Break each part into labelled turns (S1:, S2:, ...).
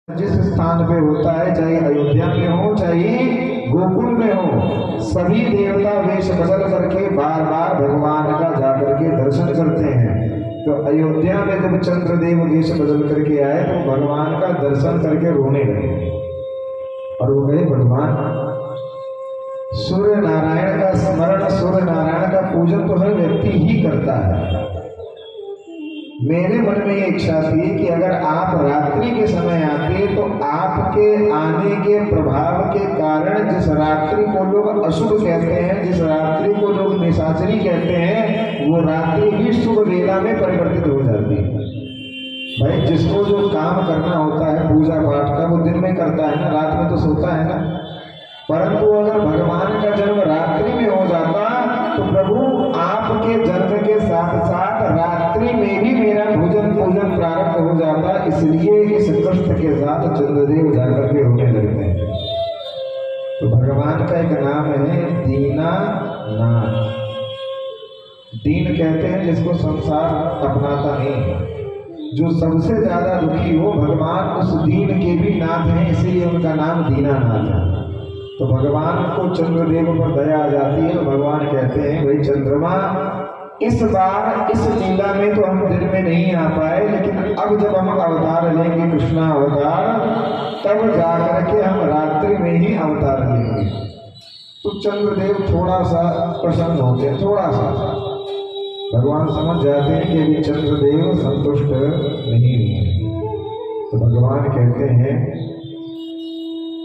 S1: जिस स्थान पे होता है, चाहे अयोध्या में हो चाहे गोकुल में हो, सभी देवता वेश बदल करके बार बार भगवान का जाकर के दर्शन करते हैं। तो अयोध्या में जब चंद्रदेव वेश बदल करके आए तो भगवान का दर्शन करके रोने लगे और वो गए भगवान। सूर्य नारायण का स्मरण, सूर्य नारायण का पूजन तो हर व्यक्ति ही करता है। मेरे मन में ये इच्छा थी कि अगर आप रात्रि के समय आते तो आपके आने के प्रभाव के कारण जिस रात्रि को लोग अशुभ कहते हैं, जिस रात्रि को लोग निशाचरी कहते हैं, वो रात्रि ही शुभ वेला में परिवर्तित हो जाती है। भाई जिसको जो काम करना होता है पूजा पाठ का वो दिन में करता है ना, रात में तो सोता है ना। परंतु अगर भगवान का जन्म रात्रि में हो जाता तो प्रभु आपके जन्म के साथ साथ रात्रि में भी मेरा भोजन पूजन प्रारंभ हो जाता। इसलिए इस कष्ट के साथ चंद्रदेव जाकर के रोने लगते हैं। तो भगवान का एक नाम है दीनानाथ। दीन कहते हैं जिसको संसार अपनाता नहीं, जो सबसे ज्यादा दुखी हो, भगवान उस दीन के भी नाथ हैं, इसीलिए उनका नाम दीनानाथ है। तो भगवान को चंद्रदेव पर दया आ जाती है। भगवान कहते हैं भाई चंद्रमा, इस बार इस लीला में तो हम दिन में नहीं आ पाए, लेकिन अब जब हम अवतार लेंगे कृष्णा अवतार, तब जाकर के हम रात्रि में ही अवतार लेंगे। तो चंद्रदेव थोड़ा सा प्रसन्न होते हैं, थोड़ा सा। भगवान समझ जाते हैं कि अभी चंद्रदेव संतुष्ट नहीं है। तो भगवान कहते हैं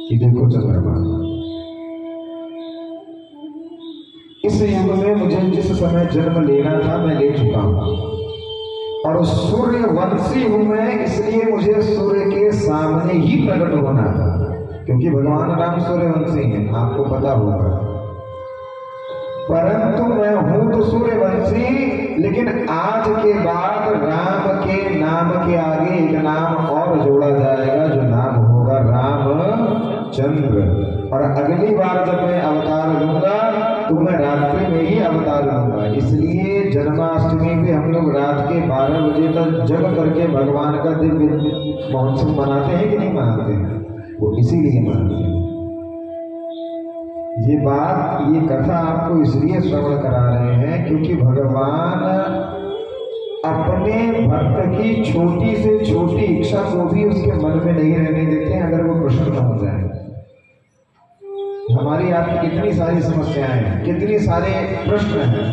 S1: कि देखो चंद्रमा, इस युग में मुझे जिस समय जन्म लेना था मैं ले चुका हूं, और सूर्यवंशी हूं मैं, इसलिए मुझे सूर्य के सामने ही प्रकट होना था, क्योंकि भगवान राम सूर्यवंशी हैं, आपको पता होगा। परंतु मैं हूं तो सूर्यवंशी, लेकिन आज के बाद राम के नाम के आगे एक नाम और जोड़ा जाएगा, जो नाम होगा रामचंद्र। और अगली बार जब मैं अवतार लूंगा तो मैं रात्रि में ही अवतार लूंगा। इसलिए जन्माष्टमी पे हम लोग रात के 12 बजे तक जग करके भगवान का दिव्य महोत्सव मनाते हैं कि नहीं मनाते हैं? वो इसीलिए मनाते हैं। ये बात, ये कथा आपको इसलिए श्रवण करा रहे हैं क्योंकि भगवान अपने भक्त की छोटी से छोटी इच्छा को भी उसके मन में नहीं रहने देते हैं, अगर वो प्रसन्न हो जाए। हमारी आपकी कितनी सारी समस्याएं हैं, कितनी सारे प्रश्न हैं।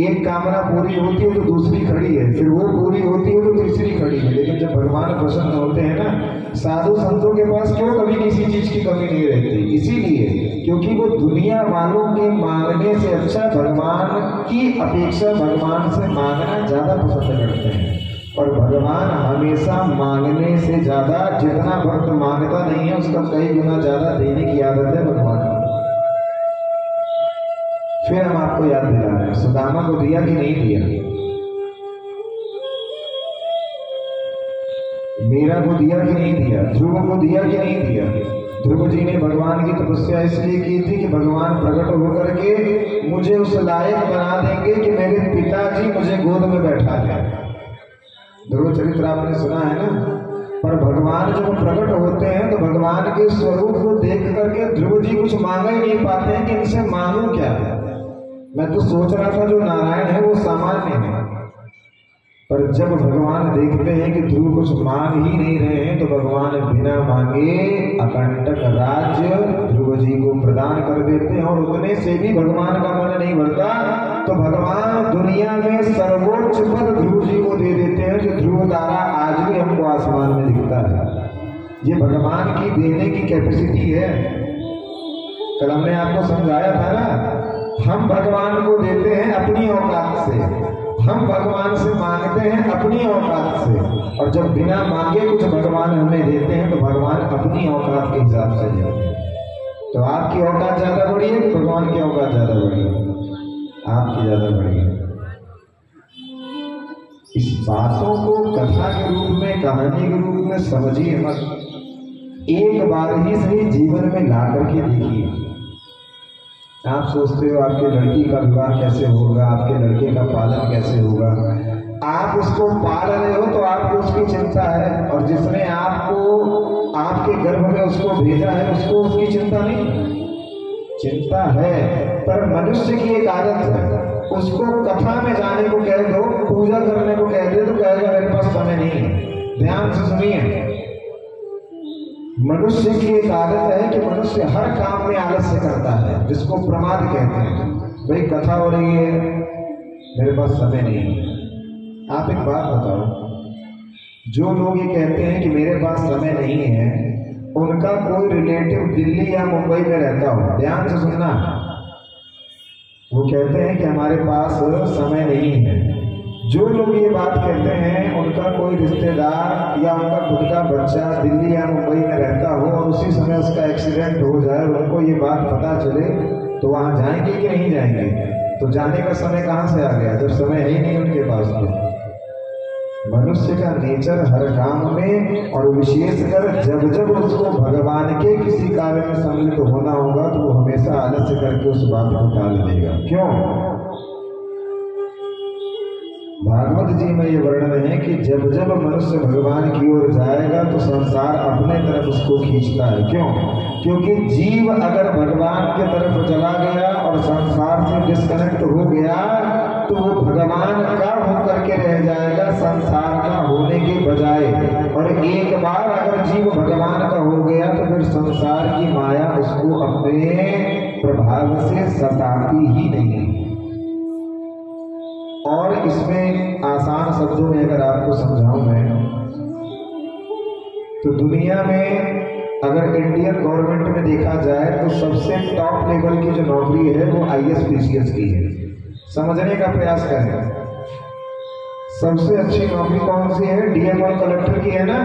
S1: एक कामना पूरी होती है तो दूसरी खड़ी है, फिर वो पूरी होती है तो तीसरी खड़ी है। लेकिन जब भगवान प्रसन्न होते हैं ना, साधु संतों के पास क्यों कभी किसी चीज की कमी नहीं रहती? इसीलिए क्योंकि वो दुनिया वालों के मांगने से अच्छा भगवान की अपेक्षा भगवान से मांगना ज्यादा पसंद करते हैं। और भगवान हमेशा मांगने से ज्यादा, जितना भक्त मांगता नहीं है उसका कई गुना ज्यादा देने की आदत है भगवान की। फिर हम आपको याद दिला रहे हैं, सुदामा को दिया कि नहीं दिया, मीरा को दिया कि नहीं दिया, ध्रुव को दिया कि नहीं दिया। ध्रुव जी ने भगवान की तपस्या इसलिए की थी कि भगवान प्रकट होकर के मुझे उस लायक बना देंगे कि मेरे पिताजी मुझे गोद में बैठा लें। ध्रुव चरित्र आपने सुना है ना। पर भगवान जब प्रकट होते हैं तो भगवान के स्वरूप को देख करके ध्रुव जी कुछ मांगा ही नहीं पाते हैं कि इनसे मांगू क्या है। मैं तो सोच रहा था जो नारायण है वो सामान्य है, पर जब भगवान देखते हैं कि ध्रुव कुछ मांग ही नहीं रहे हैं तो भगवान बिना मांगे अकंटक राज्य ध्रुव जी को प्रदान कर देते हैं। और उतने से भी भगवान का मन नहीं भरता तो भगवान दुनिया में सर्वोच्च पद ध्रुव जी को दे देते हैं, जो ध्रुव तारा आज भी हमको आसमान में दिखता है। ये भगवान की देने की कैपेसिटी है। कल हमने आपको समझाया था ना, हम भगवान को देते हैं अपनी औकात से, हम भगवान से मांगते हैं अपनी औकात से, और जब बिना मांगे कुछ भगवान हमें देते हैं तो भगवान अपनी औकात के हिसाब से देते हैं। तो आपकी औकात ज्यादा बड़ी है कि भगवान की औकात ज्यादा बड़ी है? आपकी ज्यादा बड़ी है। इस बातों को कथा के रूप में, कहानी के रूप में समझिए मत, एक बार ही सही जीवन में ला करके देखिए। आप सोचते हो आपके लड़की का विवाह कैसे होगा, आपके लड़के का पालन कैसे होगा, आप उसको पाल रहे हो तो आपको उसकी चिंता है, और जिसने आपको भेजा है उसको उसकी चिंता नहीं, चिंता है। पर मनुष्य की एक आदत है, उसको कथा में जाने को कह दो, पूजा करने को कह दे तो कहेगा मेरे पास समय नहीं है। ध्यान से सुनिए, मनुष्य की एक आदत है कि मनुष्य हर काम में आलस्य करता है, जिसको प्रमाद कहते हैं। भाई कथा हो रही है, मेरे पास समय नहीं है। आप एक बात बताओ, जो लोग ये कहते हैं कि मेरे पास समय नहीं है, उनका कोई रिलेटिव दिल्ली या मुंबई में रहता हो, ध्यान से सुनना, वो कहते हैं कि हमारे पास समय नहीं है। जो लोग ये बात कहते हैं उनका कोई रिश्तेदार या उनका खुद का बच्चा दिल्ली या मुंबई में रहता हो और उसी समय उसका एक्सीडेंट हो जाए, उनको ये बात पता चले तो वहाँ जाएंगे कि नहीं जाएंगे? तो जाने का समय कहाँ से आ गया जब समय है ही नहीं उनके पास। तो मनुष्य का नेचर हर काम में, और विशेषकर जब जब उसको भगवान के किसी कार्य में सम्मिलित होना होगा तो वो हमेशा आलस्य करके उस बात को टाल देगा। क्यों? भागवत जी में ये वर्णन है कि जब जब मनुष्य भगवान की ओर जाएगा तो संसार अपने तरफ उसको खींचता है। क्यों? क्योंकि जीव अगर भगवान के तरफ चला गया और संसार से डिस्कनेक्ट हो गया तो वो भगवान का होकर के रह जाएगा, संसार का होने के बजाय। और एक बार अगर जीव भगवान का हो गया तो फिर संसार की माया उसको अपने प्रभाव से सताती ही नहीं। और इसमें आसान शब्दों में अगर आपको समझाऊं मैं, तो दुनिया में अगर इंडियन गवर्नमेंट में देखा जाए तो सबसे टॉप लेवल की जो नौकरी है वो IAS-PCS की है। समझने का प्रयास करें, सबसे अच्छी नौकरी कौन सी है? DM और कलेक्टर की है ना।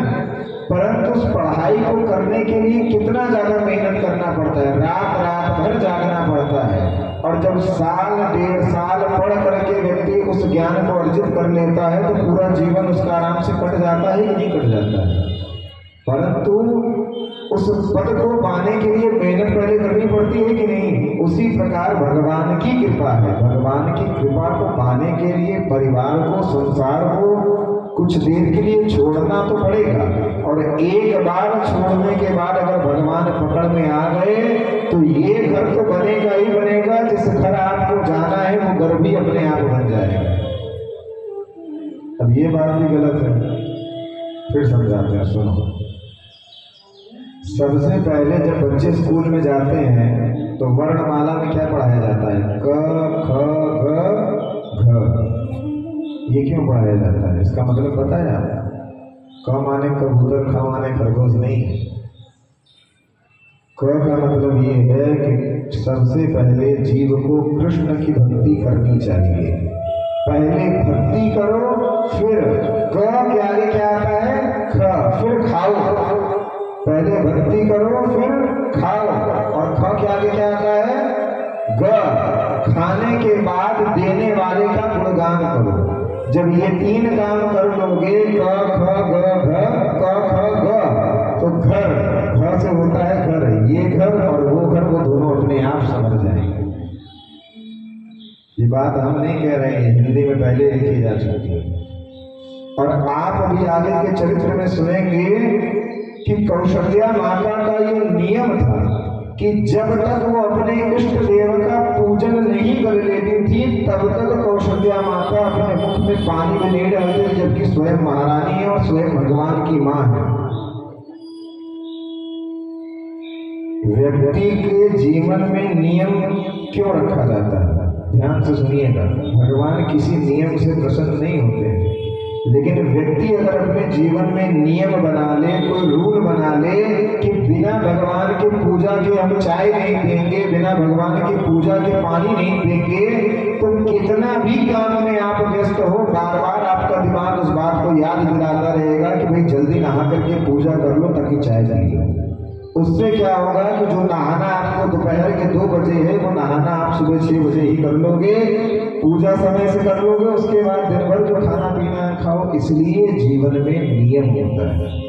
S1: परंतु उस पढ़ाई को करने के लिए कितना ज्यादा मेहनत करना पड़ता है, रात रात भर जागना पड़ता है। और जब साल डेढ़ साल पढ़ करके व्यक्ति उस ज्ञान को अर्जित कर लेता है तो पूरा जीवन उसका आराम से कट जाता है कि नहीं कट जाता है। परंतु उस पद को पाने के लिए मेहनत पहले करनी पड़ती है कि नहीं? उसी प्रकार भगवान की कृपा है, भगवान की कृपा को पाने के लिए परिवार को, संसार को कुछ देर के लिए छोड़ना तो पड़ेगा। और एक बार छोड़ने के बाद अगर भगवान पकड़ में आ गए तो ये घर तो बनेगा ही बनेगा, जिस घर आपको जाना है वो घर भी अपने आप बन जाएगा। अब ये बात भी गलत है, फिर समझाते हैं, सुनो। सबसे पहले जब बच्चे स्कूल में जाते हैं तो वर्णमाला में क्या पढ़ाया जाता है? क, ख, ग, घ। ये क्यों पढ़ाया जाता है? इसका मतलब पता है आप? क माने कबूतर, ख माने खरगोश नहीं। क का मतलब ये है कि सबसे पहले जीव को कृष्ण की भक्ति करनी चाहिए। पहले भक्ति करो, फिर क के आगे क्या आता है? ख, फिर खाओ। पहले भक्ति करो फिर खाओ, और ख के आगे क्या आता है? ग। खाने के बाद देने वाले का गुणगान करो। जब ये तीन काम कर लोगे, क ख ग घ, क ख ग, तो घर, घर से होता है घर, ये घर और वो घर, वो दोनों अपने आप समझ जाएंगे। ये बात हम नहीं कह रहे हैं, हिंदी में पहले लिखी जा चुकी है। और आप अभी आगे के चरित्र में सुनेंगे कि कौशल्या माता का ये नियम था कि जब तक वो अपने इष्ट देव का पूजन नहीं कर लेती थी तब तक कौशल्या माता अपने मुख में पानी में नहीं डालती, जबकि स्वयं महारानी है और स्वयं भगवान की मां है। व्यक्ति के जीवन में नियम क्यों रखा जाता है? ध्यान से सुनिएगा, भगवान किसी नियम से प्रसन्न नहीं होते, लेकिन व्यक्ति अगर अपने जीवन में नियम बना ले, कोई रूल बना ले कि बिना भगवान के पूजा के हम चाय नहीं देंगे, बिना भगवान की पूजा के पानी नहीं देंगे, तो कितना भी काम में आप व्यस्त हो, बार बार आपका दिमाग उस बात को याद दिलाता रहेगा कि भाई जल्दी नहा करके पूजा कर लो ताकि चाय पी लो। उससे क्या होगा कि जो नहाना आपको दोपहर के 2 बजे है वो नहाना आप सुबह 6 बजे ही कर लोगे, पूजा समय से कर लोगे, उसके बाद दिन भर जो खाना पीना है खाओ। इसलिए जीवन में नियम होता है।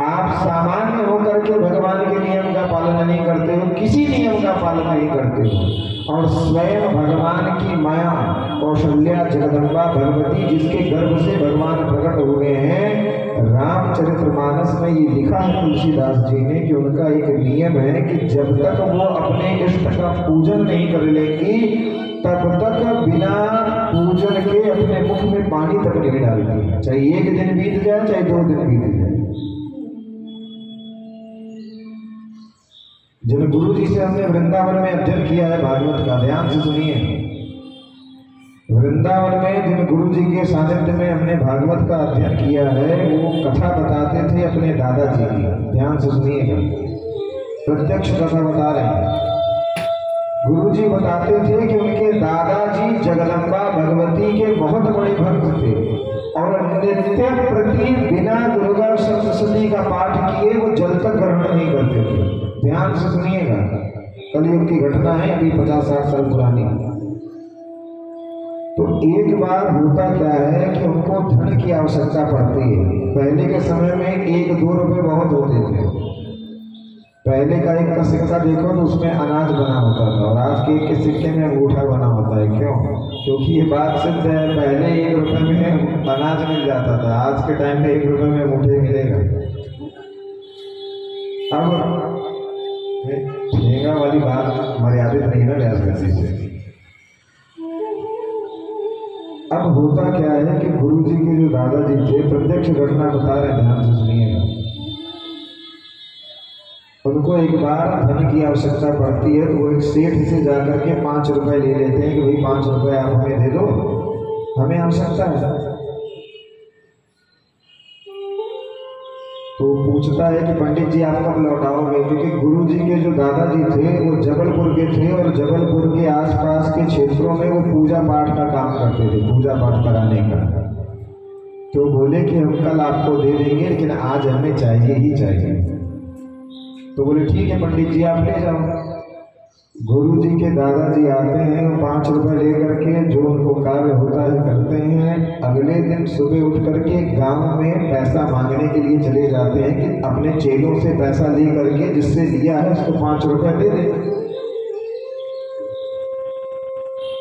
S1: आप सामान्य होकर के भगवान के नियम का पालन नहीं करते हो, किसी नियम का पालन नहीं करते हो, और स्वयं भगवान की माया कौशल्या जगदम्बा भगवती जिसके गर्भ से भगवान प्रकट हो गए हैं, रामचरितमानस में ये लिखा है तुलसीदास जी ने कि उनका एक नियम है कि जब तक वो अपने इष्ट का पूजन नहीं कर लेंगी तब तक बिना पूजन के अपने मुख में पानी तक नहीं डालती, चाहे एक दिन बीत जाए चाहे 2 दिन बीत जाए। जब गुरु जी से हमने वृंदावन में अध्ययन किया है भागवत का, ध्यान से सुनिए। वृंदावन में जिन गुरु जी के सानिध्य में हमने भागवत का अध्ययन किया है वो कथा बताते थे अपने दादाजी की, ध्यान से सुनिएगा, प्रत्यक्ष कथा बता रहे हैं। गुरु जी बताते थे कि उनके दादाजी जगदम्बा भगवती के बहुत बड़े भक्त थे और नित्य प्रति बिना दुर्गा सप्तशती का पाठ किए वो जल तक ग्रहण नहीं करते थे। ध्यान से सुनिएगा, कलयुग की घटना है, अभी 50-60 साल पुरानी। तो एक बार होता क्या है कि उनको धन की आवश्यकता पड़ती है। पहले के समय में 1-2 रुपए बहुत होते थे। पहले का 1 का सिक्का देखो तो उसमें अनाज बना होता था और आज के 1 के सिक्के में अंगूठा बना होता है। क्यों? क्योंकि ये बात सिद्ध है, पहले 1 रुपए में अनाज मिल जाता था, आज के टाइम में 1 रुपए में अंगूठे मिलेगा। अब ठेंगा वाली बात मर्यादित नहीं ना व्यास गति से। अब होता क्या है कि गुरु जी के जो दादाजी थे, प्रत्यक्ष घटना बता रहे, ध्यान से सुनिएगा। उनको एक बार धन की आवश्यकता पड़ती है तो वो एक सेठ से जाकर के 5 रुपए ले लेते हैं कि भाई 5 रुपए आप हमें दे दो, हमें आवश्यकता है। तो पूछता है कि पंडित जी आप कब लौटाओगे, क्योंकि गुरु जी के जो दादाजी थे वो जबलपुर के थे और जबलपुर के आसपास के क्षेत्रों में वो पूजा पाठ का काम करते थे, पूजा पाठ कराने का। तो बोले कि हम कल आपको दे देंगे लेकिन आज हमें चाहिए ही चाहिए। तो बोले ठीक है पंडित जी आप ले जाओ। गुरु जी के दादाजी आते हैं, 5 रुपए लेकर के जो उनको कार्य होता है करते हैं। अगले दिन सुबह उठ करके गांव में पैसा मांगने के लिए चले जाते हैं कि अपने चेलों से पैसा ले करके जिससे लिया है उसको 5 रुपए दे दे।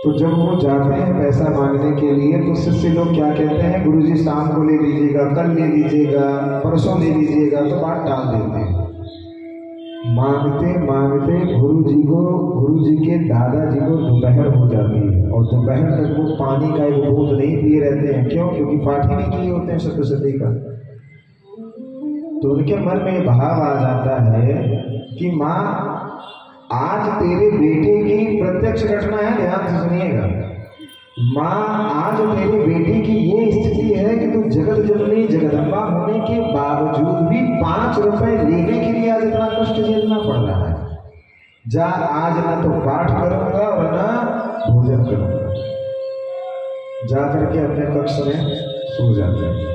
S1: तो जब वो जाते हैं पैसा मांगने के लिए तो शिष्य लोग क्या कहते हैं, गुरु जी शाम को ले लीजिएगा, कल ले लीजिएगा, परसों ले लीजिएगा, तो बात टाल देते हैं। मांगते मांगते गुरु जी के दादाजी को दोपहर हो जाती है और दोपहर तक वो पानी का एक बूंद नहीं पिए रहते हैं। क्यों? क्योंकि पाठ ही नहीं किए होते हैं सप्तशती का। तो उनके मन में भाव आ जाता है कि माँ आज तेरे बेटे की प्रत्यक्ष घटना है, ध्यान से सुनिएगा। माँ आज तेरे बेटे की ये स्थिति है कि तू जगत जननी जगदम्बा होने के बावजूद भी 5 रुपए लेने के लिए आज इतना कष्ट झेलना पड़ रहा है। जा आज ना तो पाठ करूंगा और ना भोजन करूंगा। जा करके अपने कक्ष में सो जाते हैं।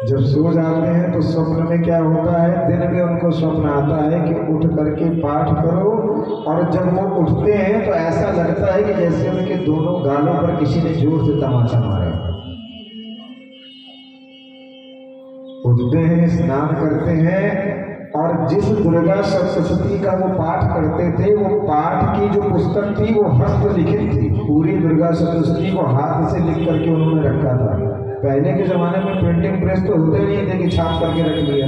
S1: जब सो जाते हैं तो स्वप्न में क्या होता है, दिन में उनको स्वप्न आता है कि उठ करके पाठ करो, और जब वो उठते हैं तो ऐसा लगता है कि जैसे उनके दोनों गालों पर किसी ने जोर से तमाचा मारा। उठते हैं, स्नान करते हैं, और जिस दुर्गा सप्तशती का वो पाठ करते थे वो पाठ की जो पुस्तक थी वो हस्तलिखित थी। पूरी दुर्गा सप्तशती को हाथ से लिख करके उन्होंने रखा था। पहले के जमाने में प्रिंटिंग प्रेस तो होते नहीं थे कि छाप करके रख लिया।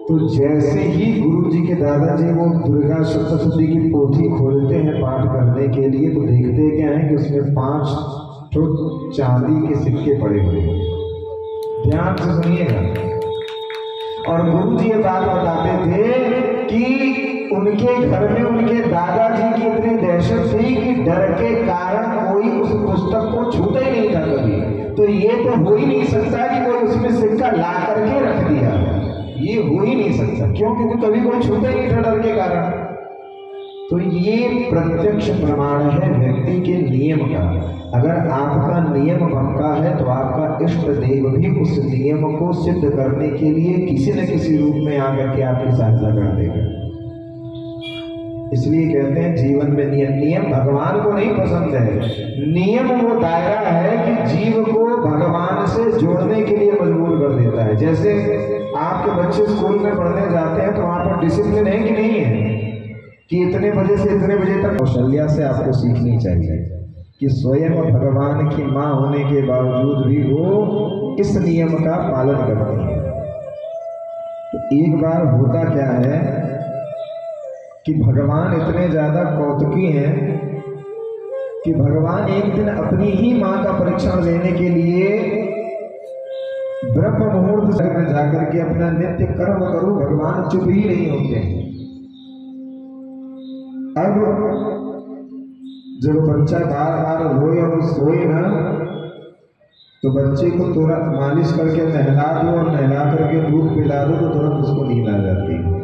S1: तो जैसे ही गुरु जी के दादाजी वो दुर्गा सप्तशती की पोथी खोलते हैं पाठ करने के लिए तो देखते क्या है कि उसमें 5 चांदी के सिक्के पड़े हुए। ध्यान से सुनिएगा। और गुरु जी ये बात बताते थे कि उनके घर में उनके दादाजी की इतनी दहशत थी कि डर के कारण कोई उस पुस्तक को छूता ही नहीं था कभी। तो ये तो हो ही नहीं सकता कि कोई उसमें सिक्का ला करके रख दिया, ये हो ही नहीं सकता। क्यों? क्योंकि कभी कोई छूता ही नहीं था डर के कारण। तो ये प्रत्यक्ष प्रमाण है व्यक्ति के नियम का। अगर आपका नियम पक्का है तो आपका इष्ट देव भी उस नियम को सिद्ध करने के लिए किसी न किसी रूप में आकर के आपकी सहायता कर देगा। इसलिए कहते हैं जीवन में नियम भगवान को नहीं पसंद है। नियम वो दायरा है कि जीव को भगवान से जोड़ने के लिए मजबूर कर देता है। जैसे आपके बच्चे स्कूल में पढ़ने जाते हैं तो वहां पर डिसिप्लिन है कि नहीं है कि इतने बजे से इतने बजे तक कौशल्या से आपको सीखनी चाहिए। कि स्वयं भगवान की माँ होने के बावजूद भी वो इस नियम का पालन करती है। तो एक बार होता क्या है कि भगवान इतने ज्यादा कौतुकी हैं कि भगवान एक दिन अपनी ही माँ का परीक्षण लेने के लिए ब्रह्म मुहूर्त में जाकर के अपना नित्य कर्म करो, भगवान चुप ही नहीं होते। अब जब बच्चा बार बार रोए और सोए ना, तो बच्चे को तुरंत मालिश करके नहला दो और नहला करके दूध पिला दो तो तुरंत उसको नींद आ जाती है।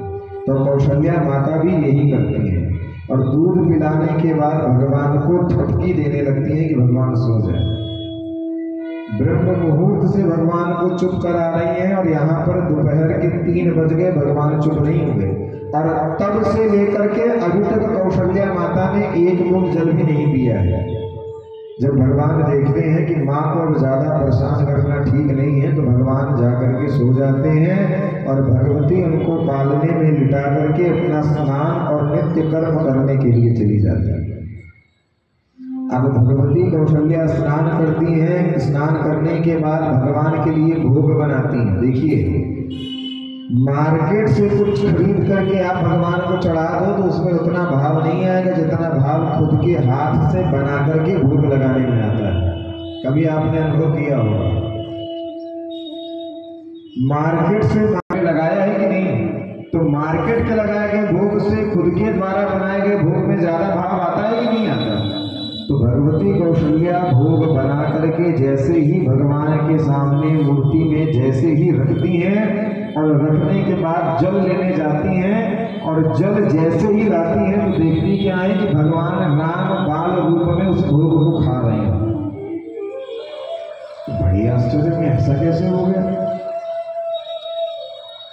S1: तो कौशल्या माता भी यही करती है और दूध पिलाने के बाद भगवान को थपकी देने लगती है कि भगवान सो जाए। ब्रह्म मुहूर्त से भगवान को चुप करा रही है और यहाँ पर दोपहर के 3 बज गए, भगवान चुप नहीं हुए। और तब से लेकर के अभी तक कौशल्या माता ने एक बूंद जल भी नहीं पिया है। जब भगवान देखते हैं कि माँ को अब ज्यादा परेशान करना ठीक नहीं है, तो भगवान जाकर के सो जाते हैं और भगवती उनको पालने में लिटा करके अपना स्नान और नित्य कर्म करने के लिए चली जाती है। अब भगवती कौशल्या स्नान करती हैं, स्नान करने के बाद भगवान के लिए भोग बनाती हैं। देखिए, मार्केट से कुछ खरीद करके आप भगवान को चढ़ा दो तो उसमें उतना भाव नहीं आएगा जितना भाव खुद के हाथ से बना करके भोग लगाने में आता है। कभी आपने अनुभव किया होगा? मार्केट से लगाया है कि नहीं? तो मार्केट के लगाए गए भोग से खुद के द्वारा बनाए गए भोग में ज्यादा भाव आता है कि नहीं आता? तो भगवती कौशल्या भोग बना करके जैसे ही भगवान के सामने मूर्ति में जैसे ही रखती हैं और रखने के बाद जल लेने जाती हैं और जल जैसे ही लाती हैं तो देखती क्या है कि भगवान राम बाल रूप में उस भोग को खा रहे हैं। बड़ी आश्चर्य में ऐसा कैसे हो गया?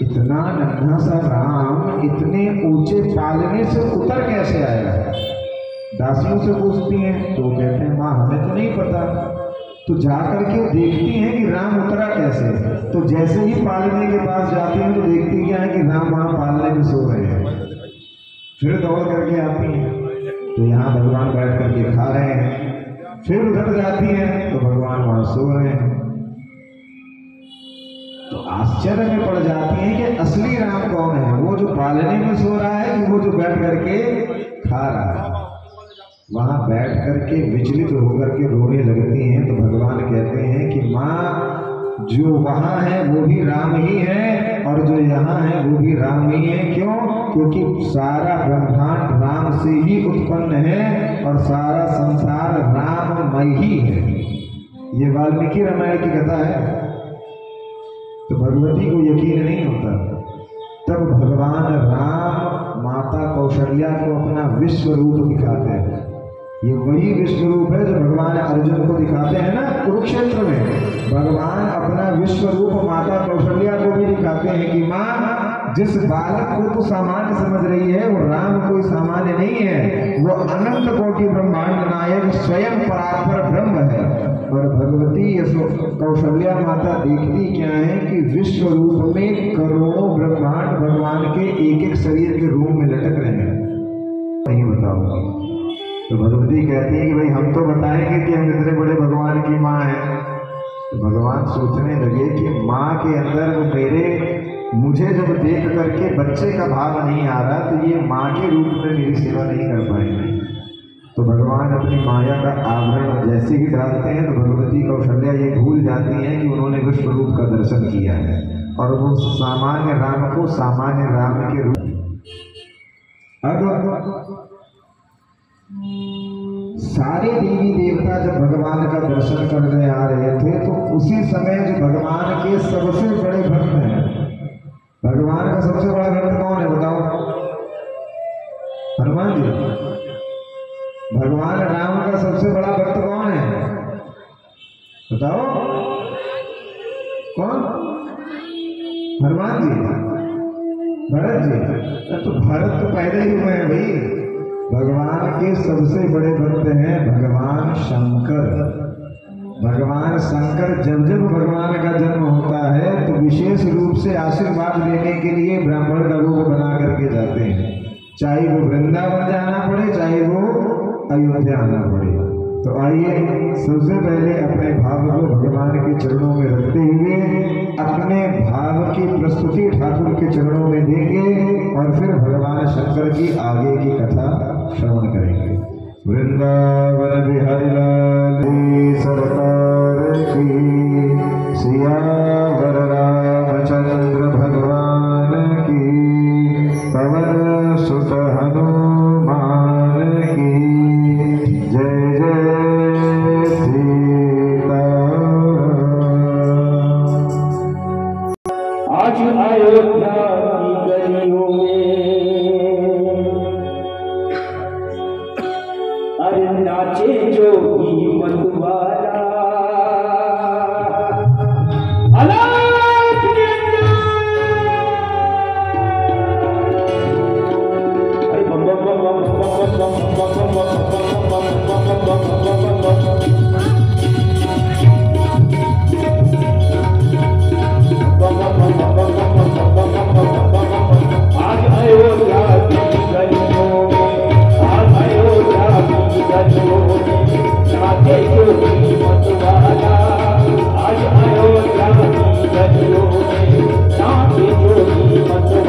S1: इतना नन्हा सा राम इतने ऊंचे पालने से उतर कैसे आया? दासियों से पूछती हैं तो कहते हैं माँ हमें तो नहीं पता। तो जाकर के देखती हैं कि राम उतरा कैसे। तो जैसे ही पालने के पास जाती हैं तो देखती क्या है कि राम वहां पालने में सो रहे हैं। फिर दौड़ करके आती हैं तो यहाँ भगवान बैठ करके खा रहे हैं। फिर उधर जाती हैं तो भगवान वहां सो रहे हैं। तो आश्चर्य में पड़ जाती हैं कि असली राम कौन है, वो जो पालने में सो रहा है कि वो जो बैठ करके खा रहा है। वहां बैठ करके विचलित होकर के रोने लगती हैं। तो भगवान कहते हैं कि माँ जो वहां है वो भी राम ही है और जो यहाँ है वो भी राम ही है। क्यों? क्योंकि सारा ब्रह्मांड राम से ही उत्पन्न है और सारा संसार राममय ही है। ये वाल्मीकि रामायण की कथा है। तो भगवती को यकीन नहीं होता। तब भगवान राम माता कौशल्या को अपना विश्व रूप दिखाते हैं। ये वही विश्व रूप है जो भगवान अर्जुन को दिखाते हैं ना कुरुक्षेत्र में। भगवान अपना विश्व रूप माता कौशल्या को भी दिखाते हैं कि माँ जिस बालक को तू सामान्य समझ रही है वो राम कोई सामान्य नहीं है, वो अनंत कोटि ब्रह्मांड नायक स्वयं परात्पर ब्रह्म है। और भगवती कौशल्या माता देखती क्या है कि विश्व रूप में करोड़ों ब्रह्मांड भगवान के एक एक शरीर के रूप में लटक रहे हैं। नहीं बताओ। तो भगवती कहती है कि भाई हम तो बताएंगे कि हम इतने बड़े भगवान की माँ है। तो भगवान सोचने लगे कि माँ के अंदर मुझे जब देख करके बच्चे का भाव नहीं आ रहा तो ये माँ के रूप में मेरी सेवा नहीं कर पाएंगे। तो भगवान अपनी माया का आवरण जैसे ही डालते हैं तो भगवती कौशल्या ये भूल जाती हैं कि उन्होंने विश्व रूप का दर्शन किया है और वो सामान्य राम को सामान्य राम के रूप। अब सारे देवी देवता जब भगवान का दर्शन करने आ रहे थे तो उसी समय जो भगवान के सबसे बड़े भक्त हैं, भगवान का सबसे बड़ा भक्त कौन है बताओ? हनुमान जी। भगवान राम का सबसे बड़ा भक्त कौन है बताओ? कौन? हनुमान जी, भरत जी। तो भरत तो पहले ही हुए हैं भाई। भगवान के सबसे बड़े भक्त हैं भगवान शंकर। भगवान शंकर जब जब भगवान का जन्म होता है तो विशेष रूप से आशीर्वाद लेने के लिए ब्राह्मण का रूप बना करके जाते हैं। चाहे वो वृंदावन जाना पड़े चाहे वो अयोध्या आना पड़े। तो आइए सबसे पहले अपने भाव को भगवान के चरणों में रखते हुए अपने भाव की प्रस्तुति ठाकुर के चरणों में देंगे और फिर भगवान शंकर की आगे की कथा श्रवण करेंगे। वृंदावन बिहारी लाल सरकार की, सियावर रामचंद्र भगवान की, पवन सुत हनुमान की जय जय सीता।
S2: आज अयोध्या की गलियों में अरे नाचे जोगी मतवाला, आज अयोध्या की गलियों में, आज अयोध्या की गलियों में नाचे जोगी मतवाला, आज अयोध्या की गलियों में नाचे जोगी मतवाला।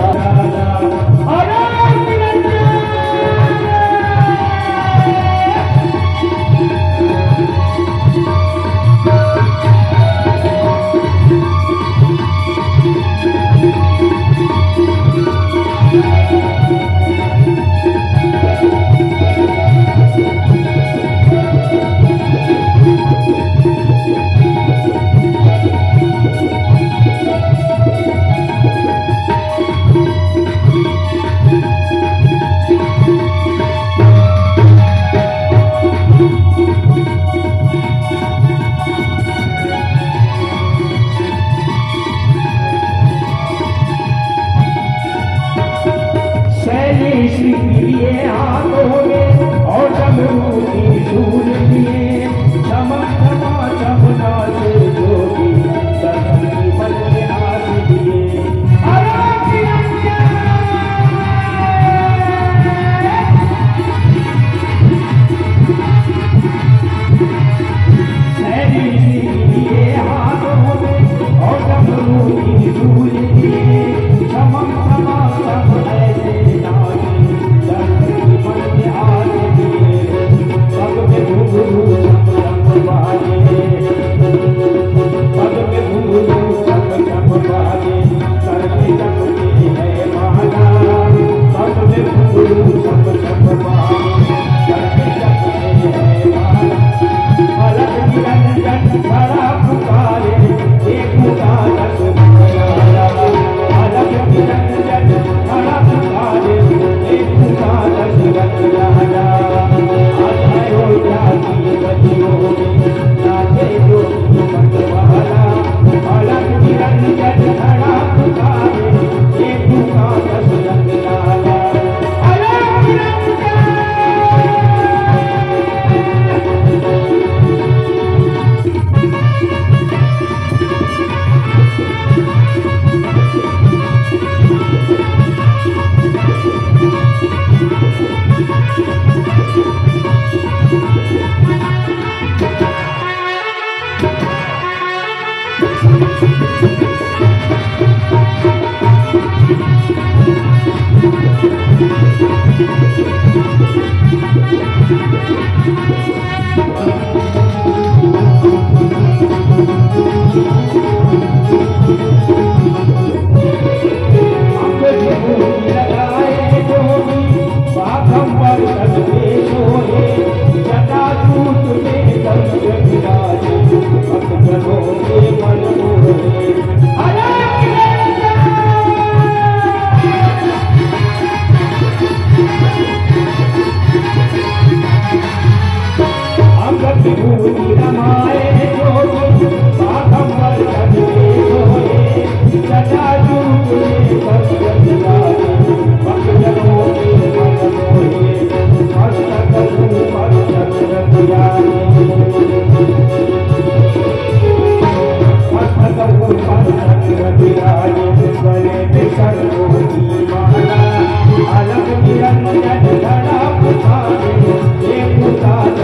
S2: अलग निरंजन धड़ा पुकारे, ये पुकार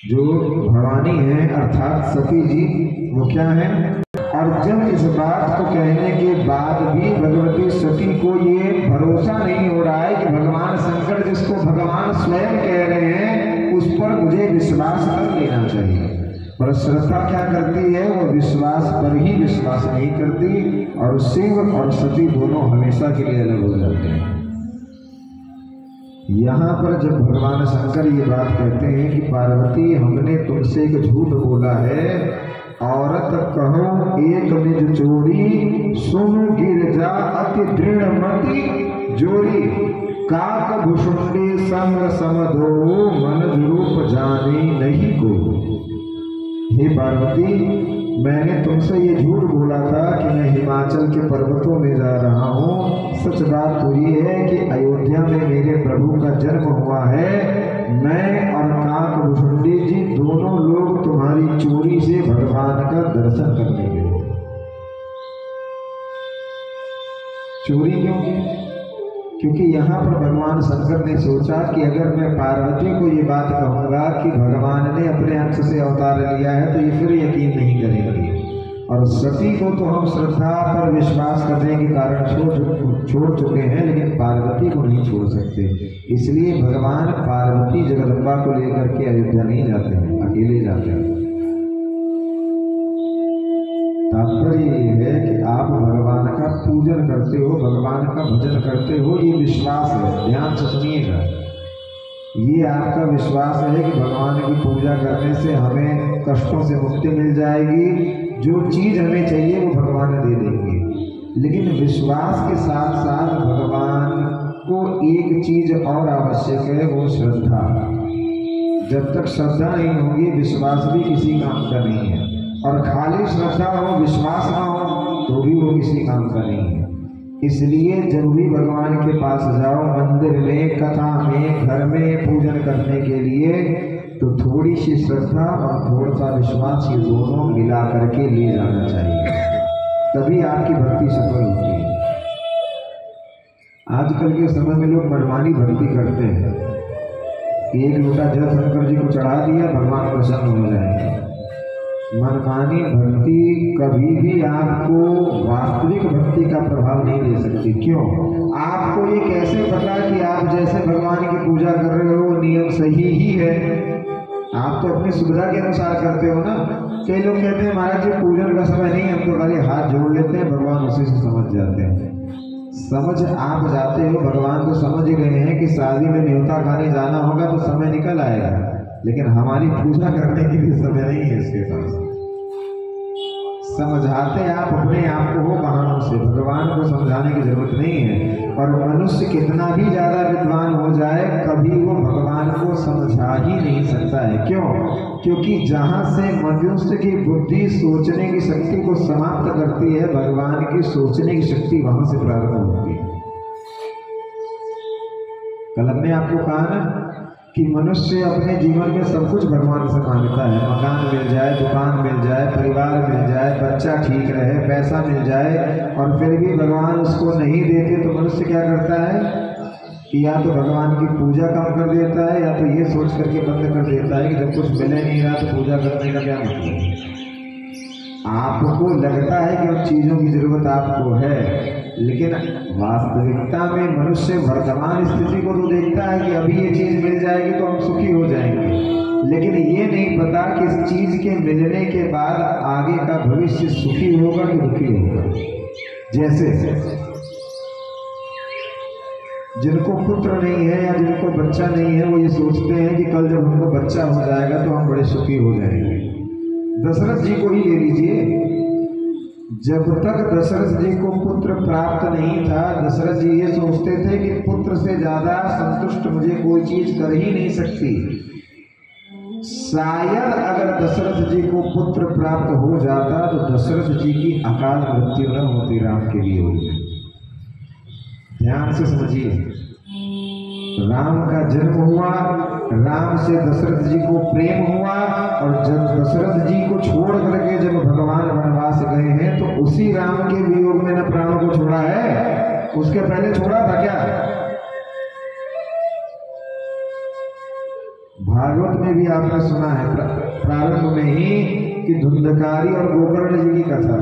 S1: जो भवानी है अर्थात सती जी वो क्या है। और जब इस बात को कहने के बाद भी भगवती सती को ये भरोसा नहीं हो रहा है कि भगवान शंकर जिसको भगवान स्वयं कह रहे हैं उस पर मुझे विश्वास कर लेना चाहिए, पर श्रद्धा क्या करती है, वो विश्वास पर ही विश्वास नहीं करती और शिव और सती दोनों हमेशा के लिए अलग हो जाते हैं। यहाँ पर जब भगवान शंकर ये बात कहते हैं कि पार्वती हमने तुमसे एक झूठ बोला है, औरत कहो एक निज चोरी, सुन गिरजा अति दृढ़मति जोरी, काक भुषुंडी संग समधो, मन रूप जाने नहीं को। हे पार्वती, मैंने तुमसे ये झूठ बोला था कि मैं हिमाचल के पर्वतों में जा रहा हूँ। सच बात तो ये है कि अयोध्या में मेरे प्रभु का जन्म हुआ है। मैं और काक भुषुंडी जी दोनों लोग तुम्हारी चोरी से भगवान का दर्शन करने गए। चोरी क्यों की? क्योंकि यहाँ पर भगवान शंकर ने सोचा कि अगर मैं पार्वती को ये बात कहूँगा कि भगवान ने अपने अंश से अवतार लिया है तो ये फिर यकीन नहीं करेंगे, और सती को तो हम श्रद्धा पर विश्वास करने के कारण छोड़ चुके हैं, लेकिन पार्वती को नहीं छोड़ सकते। इसलिए भगवान पार्वती जगदम्बा को लेकर के अयोध्या नहीं जाते हैं, अकेले जाते हैं। तात्पर्य ये है कि आप भगवान का पूजन करते हो, भगवान का भजन करते हो, ये विश्वास है। ध्यान से सुनिएगा, ये आपका विश्वास है कि भगवान की पूजा करने से हमें कष्टों से मुक्ति मिल जाएगी, जो चीज़ हमें चाहिए वो भगवान दे देंगे। लेकिन विश्वास के साथ साथ भगवान को एक चीज़ और आवश्यक है, वो श्रद्धा। जब तक श्रद्धा नहीं होगी विश्वास भी किसी काम का नहीं है, और खाली श्रद्धा हो विश्वास ना हो तो भी वो किसी काम का नहीं है। इसलिए जब भी भगवान के पास जाओ, मंदिर में, कथा में, घर में पूजन करने के लिए, तो थोड़ी सी श्रद्धा और थोड़ा सा विश्वास ये दोनों मिला करके ले जाना चाहिए, तभी आपकी भक्ति सफल होती है। आजकल के समय में लोग मनमानी भक्ति करते हैं, एक लोटा जल शंकर जी को चढ़ा दिया, भगवान प्रसन्न हो जाएंगे। मनमानी भक्ति कभी भी आपको वास्तविक भक्ति का प्रभाव नहीं दे सकती। क्यों? आपको ये कैसे पता कि आप जैसे भगवान की पूजा कर रहे हो वो नियम सही ही है? आप तो अपनी सुविधा के अनुसार करते हो ना। कई लोग कहते हैं महाराज जी पूजन का समय नहीं, हम तो खाली हाथ जोड़ लेते हैं, भगवान उसी से समझ जाते हैं। समझ आप जाते हो, भगवान तो समझ गए हैं कि शादी में न्योता खाने जाना होगा तो समय निकल आएगा, लेकिन हमारी पूजा करने के लिए समय नहीं है इसके पास। समझाते आप अपने आप को हो बहानों से, भगवान को समझाने की जरूरत नहीं है। और मनुष्य कितना भी ज़्यादा विद्वान हो जाए, कभी वो भगवान को समझा ही नहीं सकता है। क्यों? क्योंकि जहाँ से मनुष्य की बुद्धि सोचने की शक्ति को समाप्त करती है, भगवान की सोचने की शक्ति वहाँ से प्रारंभ होती है। कल हमने आपको कहा ना कि मनुष्य अपने जीवन में सब कुछ भगवान से मांगता है। मकान मिल जाए, दुकान मिल जाए, परिवार मिल जाए, बच्चा ठीक रहे, पैसा मिल जाए, और फिर भी भगवान उसको नहीं देते तो मनुष्य क्या करता है कि या तो भगवान की पूजा कम कर देता है, या तो ये सोच करके बंद कर देता है कि जब कुछ मिले नहीं रहा तो पूजा करने का क्या मतलब है। आपको लगता है कि उन चीजों की जरूरत आपको है, लेकिन वास्तविकता में मनुष्य वर्तमान स्थिति को तो देखता है कि अभी ये चीज मिल जाएगी तो हम सुखी हो जाएंगे, लेकिन ये नहीं पता कि इस चीज के मिलने के बाद आगे का भविष्य सुखी होगा कि दुखी होगा। जैसे जिनको पुत्र नहीं है या जिनको बच्चा नहीं है, वो ये सोचते हैं कि कल जब हमको बच्चा हो जाएगा तो हम बड़े सुखी हो जाएंगे। दशरथ जी को ही ले लीजिए, जब तक दशरथ जी को पुत्र प्राप्त नहीं था, दशरथ जी ये सोचते थे कि पुत्र से ज्यादा संतुष्ट मुझे कोई चीज कर ही नहीं सकती। शायद अगर दशरथ जी को पुत्र प्राप्त हो जाता तो दशरथ जी की अकाल मृत्यु न होती राम के लिए होगी। ध्यान से समझिए, राम का जन्म हुआ, राम से दशरथ जी को प्रेम हुआ, और जब दशरथ जी को छोड़ करके जब भगवान वनवास गए हैं तो उसी राम के वियोग में न प्राणों को छोड़ा है, उसके पहले छोड़ा था क्या? भागवत में भी आपने सुना है प्रारंभ में ही कि धुंधकारी और गोकर्ण जी की कथा।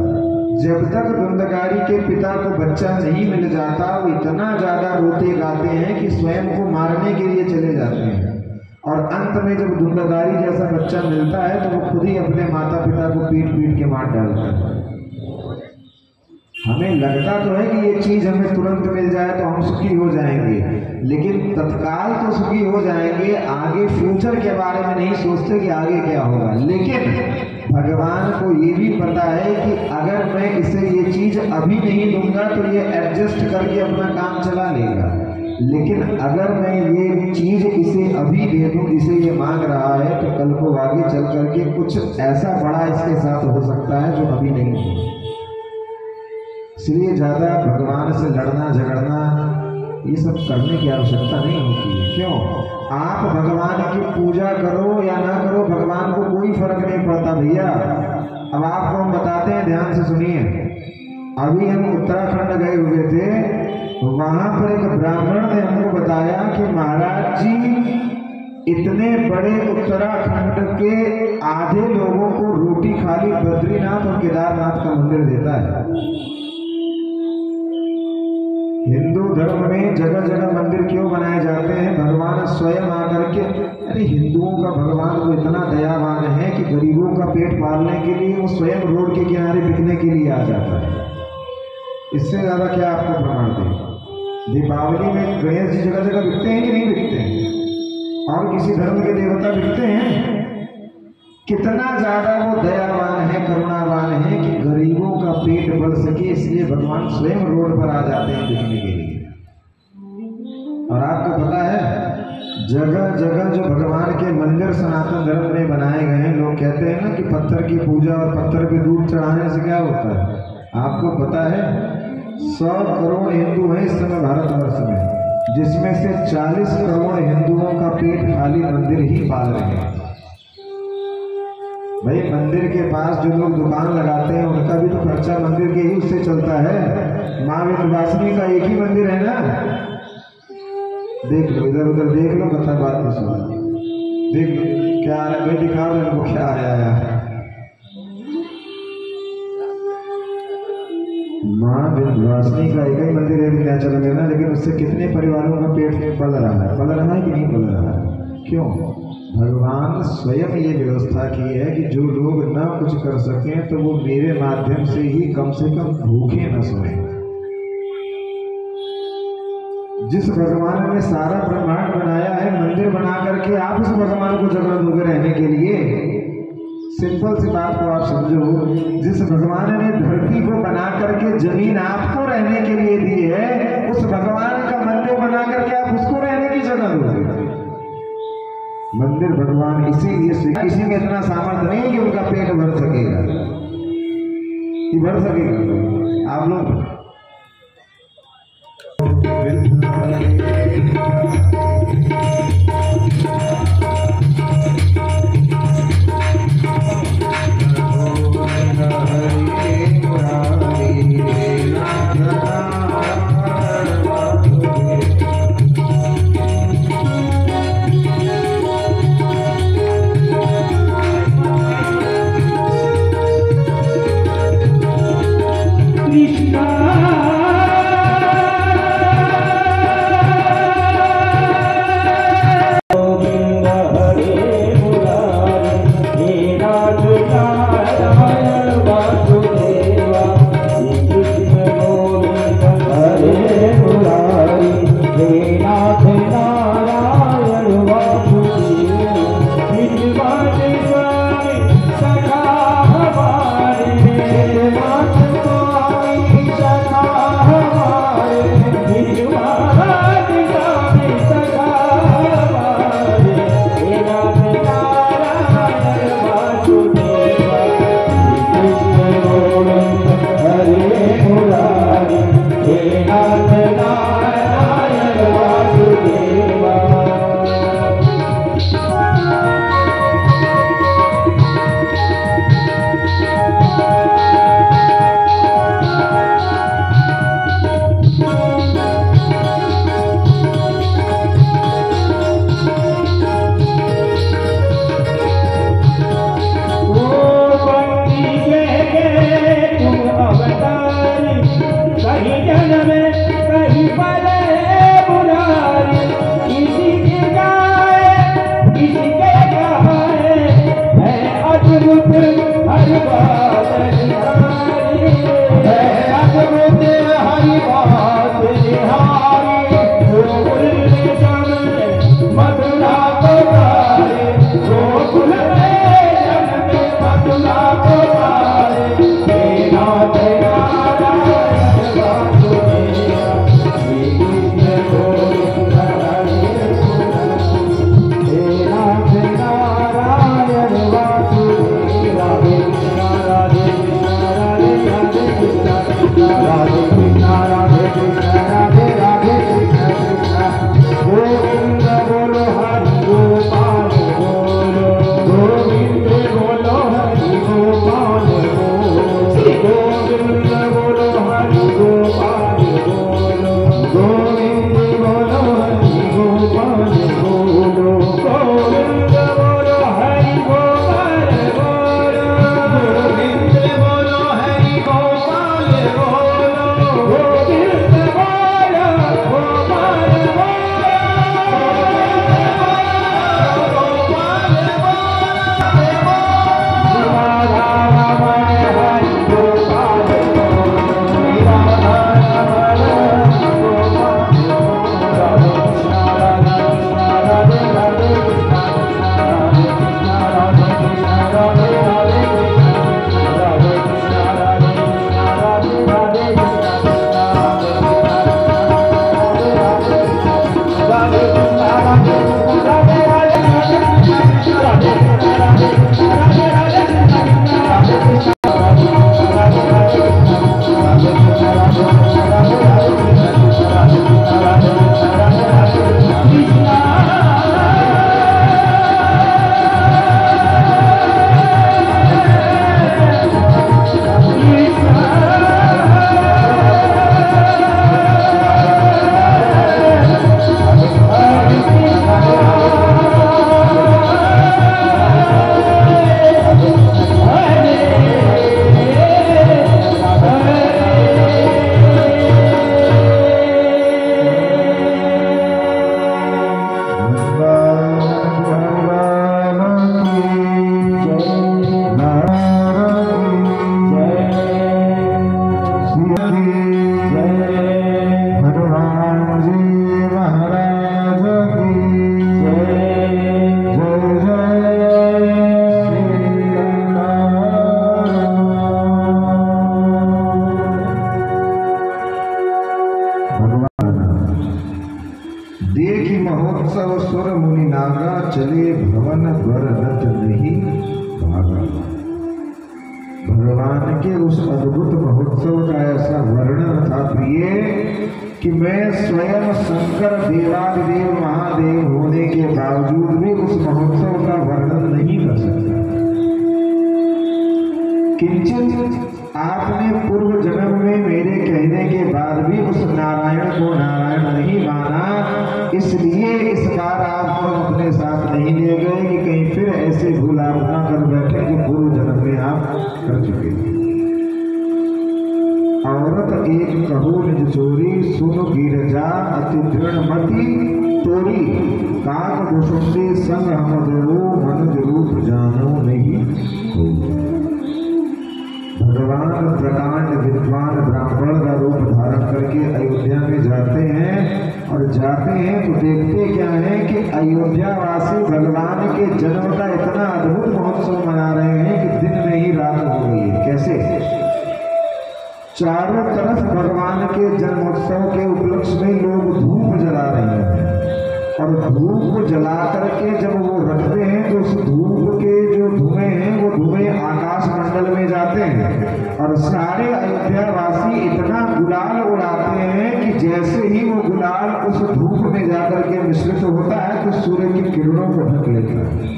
S1: जब तक धुंधकारी के पिता को बच्चा नहीं मिल जाता, वो इतना ज्यादा रोते गाते हैं कि स्वयं को मारने के लिए चले जाते हैं, और अंत में जब धुंधकारी जैसा बच्चा मिलता है तो वो खुद ही अपने माता पिता को पीट पीट के मार डालता है। हमें लगता तो है कि ये चीज हमें तुरंत मिल जाए तो हम सुखी हो जाएंगे, लेकिन तत्काल तो सुखी हो जाएंगे, आगे फ्यूचर के बारे में नहीं सोचते कि आगे क्या होगा। लेकिन भगवान को ये भी पता है कि अगर मैं इसे ये चीज अभी नहीं दूंगा तो ये एडजस्ट करके अपना काम चला लेगा, लेकिन अगर मैं ये चीज इसे अभी दे दूं, इसे ये मांग रहा है, तो कल को आगे चल करके कुछ ऐसा बड़ा इसके साथ हो सकता है जो अभी नहीं हो। इसलिए ज्यादा भगवान से लड़ना झगड़ना ये सब करने की आवश्यकता नहीं होती है। क्यों? आप भगवान की पूजा करो या ना करो, भगवान को कोई फर्क नहीं पड़ता भैया। अब आपको हम बताते हैं, ध्यान से सुनिए। अभी हम उत्तराखंड गए हुए थे, वहां पर एक ब्राह्मण ने हमको बताया कि महाराज जी इतने बड़े उत्तराखंड के आधे लोगों को रोटी खाली बद्रीनाथ और केदारनाथ का मंदिर देता है। हिंदू धर्म में जगह जगह मंदिर क्यों बनाए जाते हैं? भगवान स्वयं आकर के, अरे हिंदुओं का भगवान तो इतना दयावान है कि गरीबों का पेट पालने के लिए वो स्वयं रोड के किनारे बिकने के लिए आ जाता है। इससे ज्यादा क्या आपको प्रमाण दे? दीपावली में गणेश जी जगह जगह बिकते हैं कि नहीं बिकते हैं? और किसी धर्म के देवता बिकते हैं? कितना ज्यादा वो दयावान है, करुणावान है कि गरीबों का पेट भर सके, इसलिए भगवान स्वयं रोड पर आ जाते हैं देखने के लिए। और आपको पता है जगह जगह जो भगवान के मंदिर सनातन धर्म में बनाए गए हैं, लोग कहते हैं ना कि पत्थर की पूजा और पत्थर पे दूध चढ़ाने से क्या होता है? आपको पता है 100 करोड़ हिंदू हैं इस समय भारतवर्ष में, जिसमें से 40 करोड़ हिंदुओं का पेट खाली मंदिर ही पाल रहे हैं। भाई मंदिर के पास जो लोग दुकान लगाते हैं उनका भी तो खर्चा मंदिर के ही उससे चलता है। माँ विंध्यवासिनी का एक ही मंदिर है ना, देख लो इधर उधर देख लो, कथा बात में सुनो, देख लो क्या आ रहा है, दिखाओ इनको क्या आया है। माँ विंध्यवासिनी का एक ही मंदिर है विंध्याचल में ना, लेकिन उससे कितने परिवारों का पेट पल रहा है कि नहीं पल रहा है? क्यों? भगवान स्वयं ये व्यवस्था की है कि जो लोग न कुछ कर सकें तो वो मेरे माध्यम से ही कम से कम भूखे न सोए। जिस भगवान ने सारा ब्रह्मांड बनाया है, मंदिर बना करके आप उस भगवान को जगह दोगे रहने के लिए? सिंपल सी बात को आप समझो, जिस भगवान ने धरती को बना करके जमीन आपको रहने के लिए दी है, उस भगवान का मंदिर बना करके आप उसको रहने की जगह दोगे। मंदिर भगवान इसीलिए, किसी में इतना सामर्थ्य नहीं कि उनका पेट भर सकेगा, कि भर सकेगा। आप लोग
S2: गोविंद बोलो हरि गोपाल बोलो गोविंद बोलो हरि गोपाल बोलो गोविंद बोलो हरि गोपाल बोलो गोविंद बोलो हरि गोपाल बोलो गोविंद बोलो गोपाल भगवान के उस अद्भुत महोत्सव का ऐसा वर्णन था प्रिय कि मैं स्वयं शंकर देवादिदेव महादेव होने के बावजूद भी उस महोत्सव का वर्णन नहीं कर सकता। किंचित आपने पूर्व जन्म में मेरे कहने के बाद भी उस नारायण को नारायण नहीं माना, इसलिए इस बार आप अपने साथ नहीं ले गए कि कहीं फिर ऐसे भूल आप ना कर बैठे जो पूर्व जन्म में आप कर चुके थे। औरत एक कहू निज चोरी सुन गिरजा अति दृढ़मति तोरी काक दुष्टे संग हम दो मनुज रूप जानो नहीं हो। भगवान प्रकांड विद्वान ब्राह्मण का रूप धारण करके अयोध्या में जाते हैं और जाते हैं तो देखते क्या है कि अयोध्या वासी भगवान के जन्म का इतना अद्भुत महोत्सव मना रहे हैं कि दिन में ही रात हो गई है। कैसे? चारों तरफ भगवान के जन्मोत्सव के उपलक्ष्य में लोग धूप जला रहे हैं और धूप को जला करके जब वो रखते हैं तो उस धूप के जो धुएं हैं वो धुएं आकाश मंडल में जाते हैं और सारे अयोध्या वासी इतना गुलाल उड़ाते हैं कि जैसे ही वो गुलाल उस धूप में जाकर के मिश्रित होता है तो सूर्य की किरणों को ढक लेता है।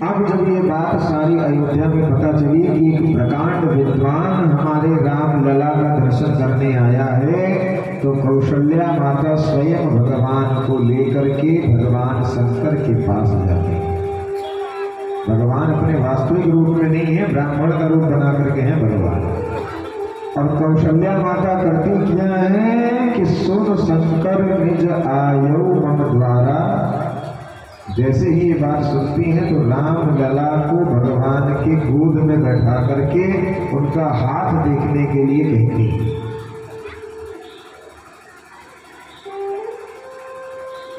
S2: अब जब ये बात सारी अयोध्या में पता चली कि एक प्रकांड विद्वान हमारे राम लला का दर्शन करने आया है, तो कौशल्या माता स्वयं भगवान को लेकर के भगवान शंकर के पास जाते हैं। भगवान अपने वास्तविक रूप में नहीं है, ब्राह्मण का रूप बना करके हैं भगवान। और कौशल्या माता करती क्या है कि सुन शंकर निज आयो मम द्वारा। जैसे ही ये बात सुनती हैं तो राम लला को भगवान के गोद में बैठा करके उनका हाथ देखने के लिए कहती हैं।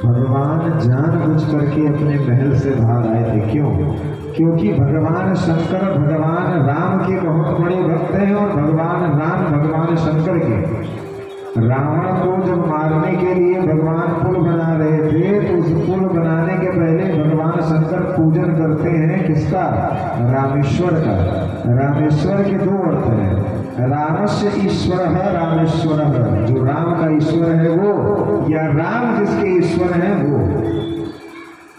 S2: भगवान जानबूझ करके अपने महल से बाहर आए थे। क्यों? क्योंकि भगवान शंकर भगवान राम के बहुत बड़े भक्त हैं और भगवान राम भगवान शंकर के। रावण को जब मारने के लिए भगवान पुल बना रहे थे तो उस पुल बनाने के पहले भगवान शंकर पूजन करते हैं किसका? रामेश्वर का। रामेश्वर के दो अर्थ हैं, रामस्य ईश्वर है, रामेश्वर है। जो राम का ईश्वर है वो, या राम जिसके ईश्वर है वो।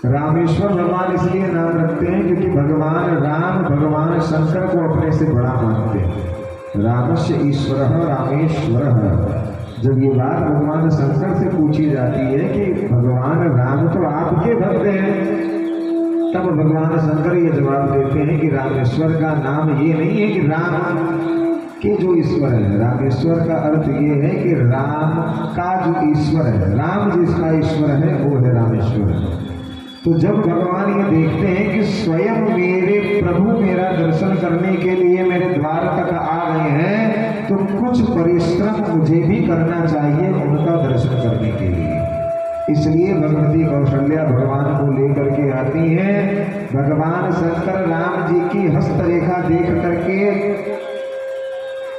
S2: रामेश्वर भगवान इसलिए नाम रखते हैं क्योंकि भगवान राम भगवान शंकर को अपने से बड़ा मानते हैं। रामस्य ईश्वरः रामेश्वरः। जब ये बात भगवान शंकर से पूछी जाती है कि भगवान राम तो आपके भक्त हैं, तब भगवान शंकर ये जवाब देते हैं कि रामेश्वर का नाम ये नहीं है कि राम के जो ईश्वर है। रामेश्वर का अर्थ ये है कि राम का जो ईश्वर है, राम जिसका ईश्वर है वो है रामेश्वर। तो जब भगवान ये देखते हैं कि स्वयं मेरे प्रभु मेरा दर्शन करने के लिए मेरे द्वार तक आ गए हैं, तो कुछ परिश्रम मुझे भी करना चाहिए उनका दर्शन करने के लिए। इसलिए भगवती कौशल्या भगवान को लेकर के आती हैं। भगवान शंकर राम जी की हस्तरेखा देख करके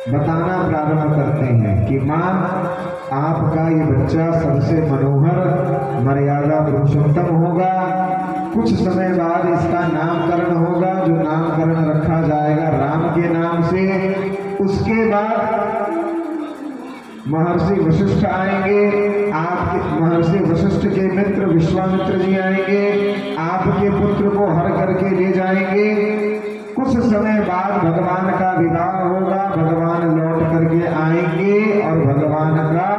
S2: बताना प्रारंभ करते हैं कि माँ, आपका ये बच्चा सबसे मनोहर मर्यादा पुरुषोत्तम होगा। कुछ समय बाद इसका नामकरण होगा, जो नामकरण रखा जाएगा राम के नाम से। उसके बाद महर्षि वशिष्ठ आएंगे, आपके महर्षि वशिष्ठ के मित्र विश्वामित्र जी आएंगे, आपके पुत्र को हर करके ले जाएंगे। कुछ समय बाद भगवान का विवाह होगा, भगवान लौट करके आएंगे और भगवान का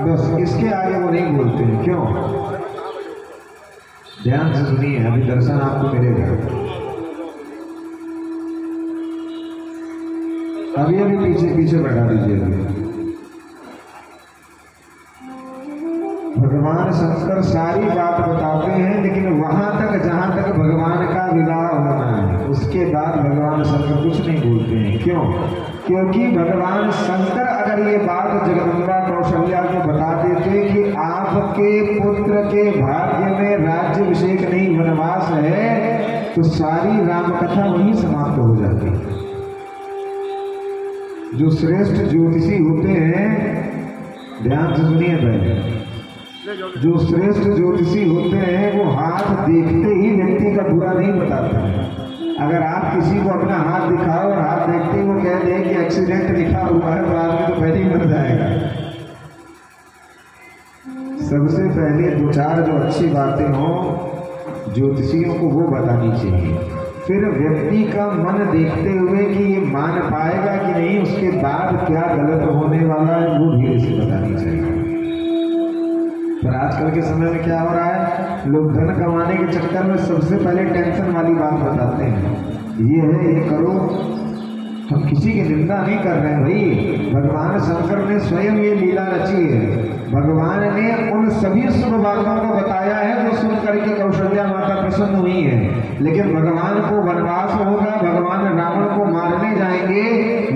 S2: बस, इसके आगे वो नहीं बोलते हैं। क्यों? ध्यान से सुनिए, अभी दर्शन आपको मिलेगा। अभी अभी पीछे पीछे बैठा दीजिए। भगवान शंकर सारी बात बताते हैं, लेकिन वहां तक जहां तक भगवान का विवाह होना है, उसके बाद भगवान शंकर कुछ नहीं बोलते हैं। क्यों? क्योंकि भगवान शंकर अगर ये बात जगदम्बा कौशल्या को बता देते कि आपके पुत्र के भाग्य में राज्याभिषेक नहीं वनवास है, तो सारी राम कथा वहीं समाप्त हो जाती। जो श्रेष्ठ ज्योतिषी होते हैं, ध्यान से सुनिए पहले, जो श्रेष्ठ ज्योतिषी होते हैं वो हाथ देखते ही व्यक्ति का बुरा नहीं बताते हैं। अगर आप किसी को अपना हाथ दिखाओ और हाथ देखते ही वो कह दे कि एक्सीडेंट लिखा हुआ है, तो आदमी तो पहले ही मर जाएगा। सबसे पहले दो चार जो अच्छी बातें हों ज्योतिषियों को वो बतानी चाहिए, फिर व्यक्ति का मन देखते हुए कि ये मान पाएगा कि नहीं, उसके बाद क्या गलत होने वाला है वो धीरे से बतानी चाहिए। पर आजकल के समय में क्या हो रहा है, लोग धन कमाने के चक्कर में सबसे पहले टेंशन वाली बात बताते हैं, ये है ये करो। हम किसी की निंदा नहीं कर रहे हैं भाई, भगवान शंकर ने स्वयं ये लीला रची है। भगवान ने उन सभी शुभ बातों को बताया है जो सुन करके कौशल्या माता प्रसन्न हुई है। लेकिन भगवान को वनवास होगा, भगवान रावण को मारने जाएंगे,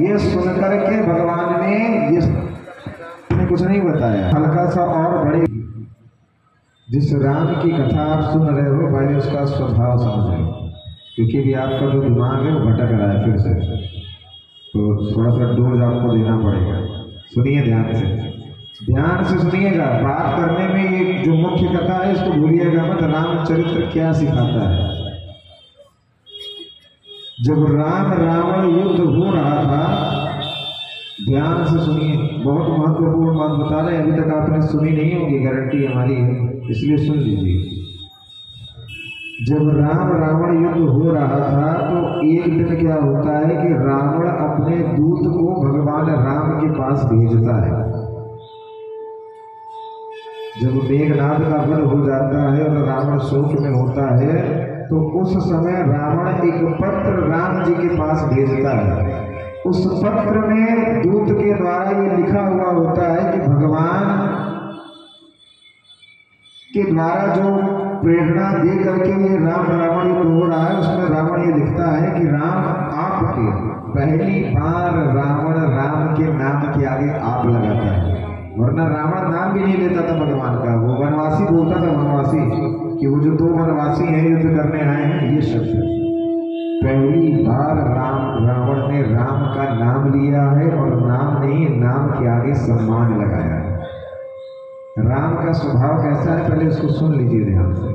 S2: ये सुन करके भगवान ने ये कुछ नहीं बताया। हल्का सा और बड़े, जिस राम की कथा आप सुन रहे हो पहले उसका स्वभाव समझो, क्योंकि भी आपका जो दिमाग है वो भटक रहा है फिर से, तो थोड़ा सा डोज आपको देना पड़ेगा। सुनिए ध्यान से सुनिएगा। बात करने में ये जो मुख्य कथा है इसको भूलिएगा मत। रामचरित्र क्या सिखाता है? जब राम रावण युद्ध हो रहा था, ध्यान से सुनिए, बहुत महत्वपूर्ण बात बता रहे हैं, अभी तक आपने सुनी नहीं होगी, गारंटी हमारी है, इसलिए सुन लीजिए। जब राम रावण युद्ध हो रहा था तो एक दिन क्या होता है कि रावण अपने दूत को भगवान राम के पास भेजता है। जब मेघनाद का वध हो जाता है और रावण शोक में होता है, तो उस समय रावण एक पत्र राम जी के पास भेजता है। उस पत्र में दूत के द्वारा ये लिखा हुआ होता है कि भगवान के द्वारा जो प्रेरणा दे करके ये राम रावण युद्ध हो रहा है, उसमें रावण ये लिखता है कि राम आपके, पहली बार रावण राम के नाम के आगे आप लगाता है, वरना रावण नाम भी नहीं लेता था भगवान का। वो वनवासी बोलता था, वनवासी, कि वो जो दो वनवासी हैं युद्ध करने आए हैं, ये शब्द पहली बार रावण ने राम का नाम लिया है, और नाम नहीं, नाम के आगे सम्मान लगाया है। राम का स्वभाव कैसा है पहले उसको सुन लीजिए ध्यान से।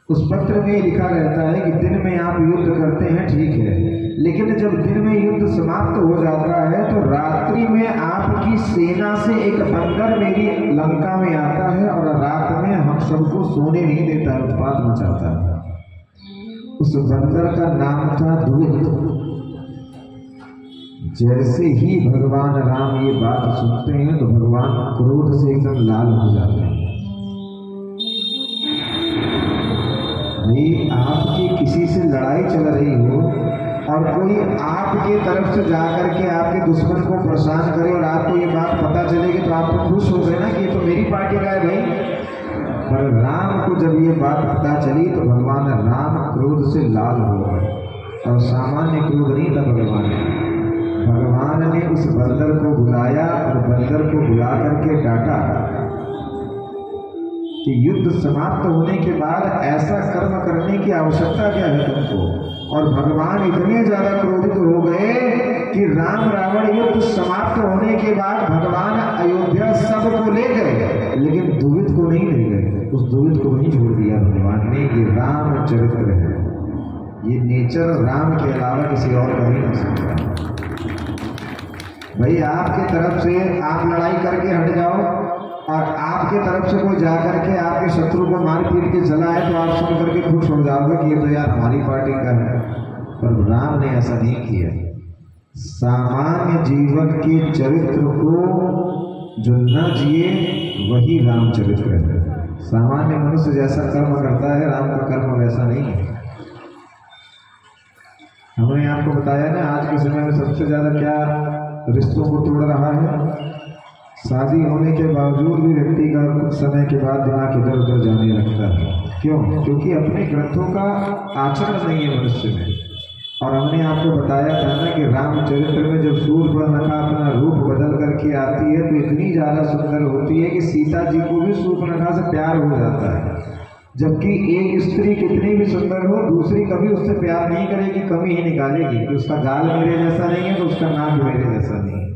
S2: उस पत्र में लिखा रहता है कि दिन में आप युद्ध करते हैं, ठीक है, लेकिन जब दिन में युद्ध समाप्त हो जाता है तो रात्रि में आपकी सेना से एक बंदर मेरी लंका में आता है और रात में हम सबको सोने नहीं देता, उत्पात मचाता है। उस बंदर का नाम था दुहित। जैसे ही भगवान राम ये बात सुनते हैं तो भगवान क्रोध से एकदम लाल हो जाते हैं। भाई आपकी किसी से लड़ाई चल रही हो और कोई आपके तरफ से जाकर के आपके दुश्मन को परेशान करे और आपको ये बात पता चलेगी तो आप तो खुश हो गए ना कि ये तो मेरी पार्टी का है भाई। पर राम को जब ये बात पता चली तो भगवान राम क्रोध से लाल हो गए, और सामान्य क्रोध नहीं था भगवान ने उस बंदर को बुलाया और बंदर को बुला करके डांटा कि युद्ध समाप्त होने के बाद ऐसा कर्म करने की आवश्यकता क्या है तुमको। और भगवान इतने ज्यादा क्रोधित हो गए कि राम रावण युद्ध समाप्त होने के बाद भगवान अयोध्या सबको ले गए, लेकिन दुहित को नहीं ले गए। उस दुहित को नहीं छोड़ दिया भगवान ने। ये राम चरित्र है, ये नेचर राम के अलावा किसी और का नहीं हो सकता। भाई आपके तरफ से आप लड़ाई करके हट जाओ और आपके तरफ से कोई जाकर के आपके शत्रु को मार पीट के चला है तो आप सुन करके खुश हो जाओगे कि ये तो यार हमारी पार्टी का है। पर राम ने ऐसा नहीं किया। सामान्य जीवन के चरित्र को जो न जिए वही राम चरित्र है। सामान्य मनुष्य जैसा कर्म करता है, राम का कर्म वैसा नहीं है। हमने आपको बताया ना, आज के समय में सबसे ज्यादा क्या रिश्तों को तोड़ रहा है। शादी होने के बावजूद भी व्यक्ति का कुछ समय के बाद दिमाग इधर उधर जाने लगता है। क्यों? क्योंकि अपने ग्रंथों का आचरण नहीं है मनुष्य में। और हमने आपको बताया था ना कि रामचरित्र में जब शूर्पणखा अपना रूप बदल करके आती है तो इतनी ज़्यादा सुंदर होती है कि सीता जी को भी शूर्पणखा से प्यार हो जाता है। जबकि एक स्त्री कितनी भी सुंदर हो, दूसरी कभी उससे प्यार नहीं करेगी, कमी ही निकालेगी कि उसका गाल मेरे जैसा नहीं है तो उसका नाक मेरे जैसा नहीं है।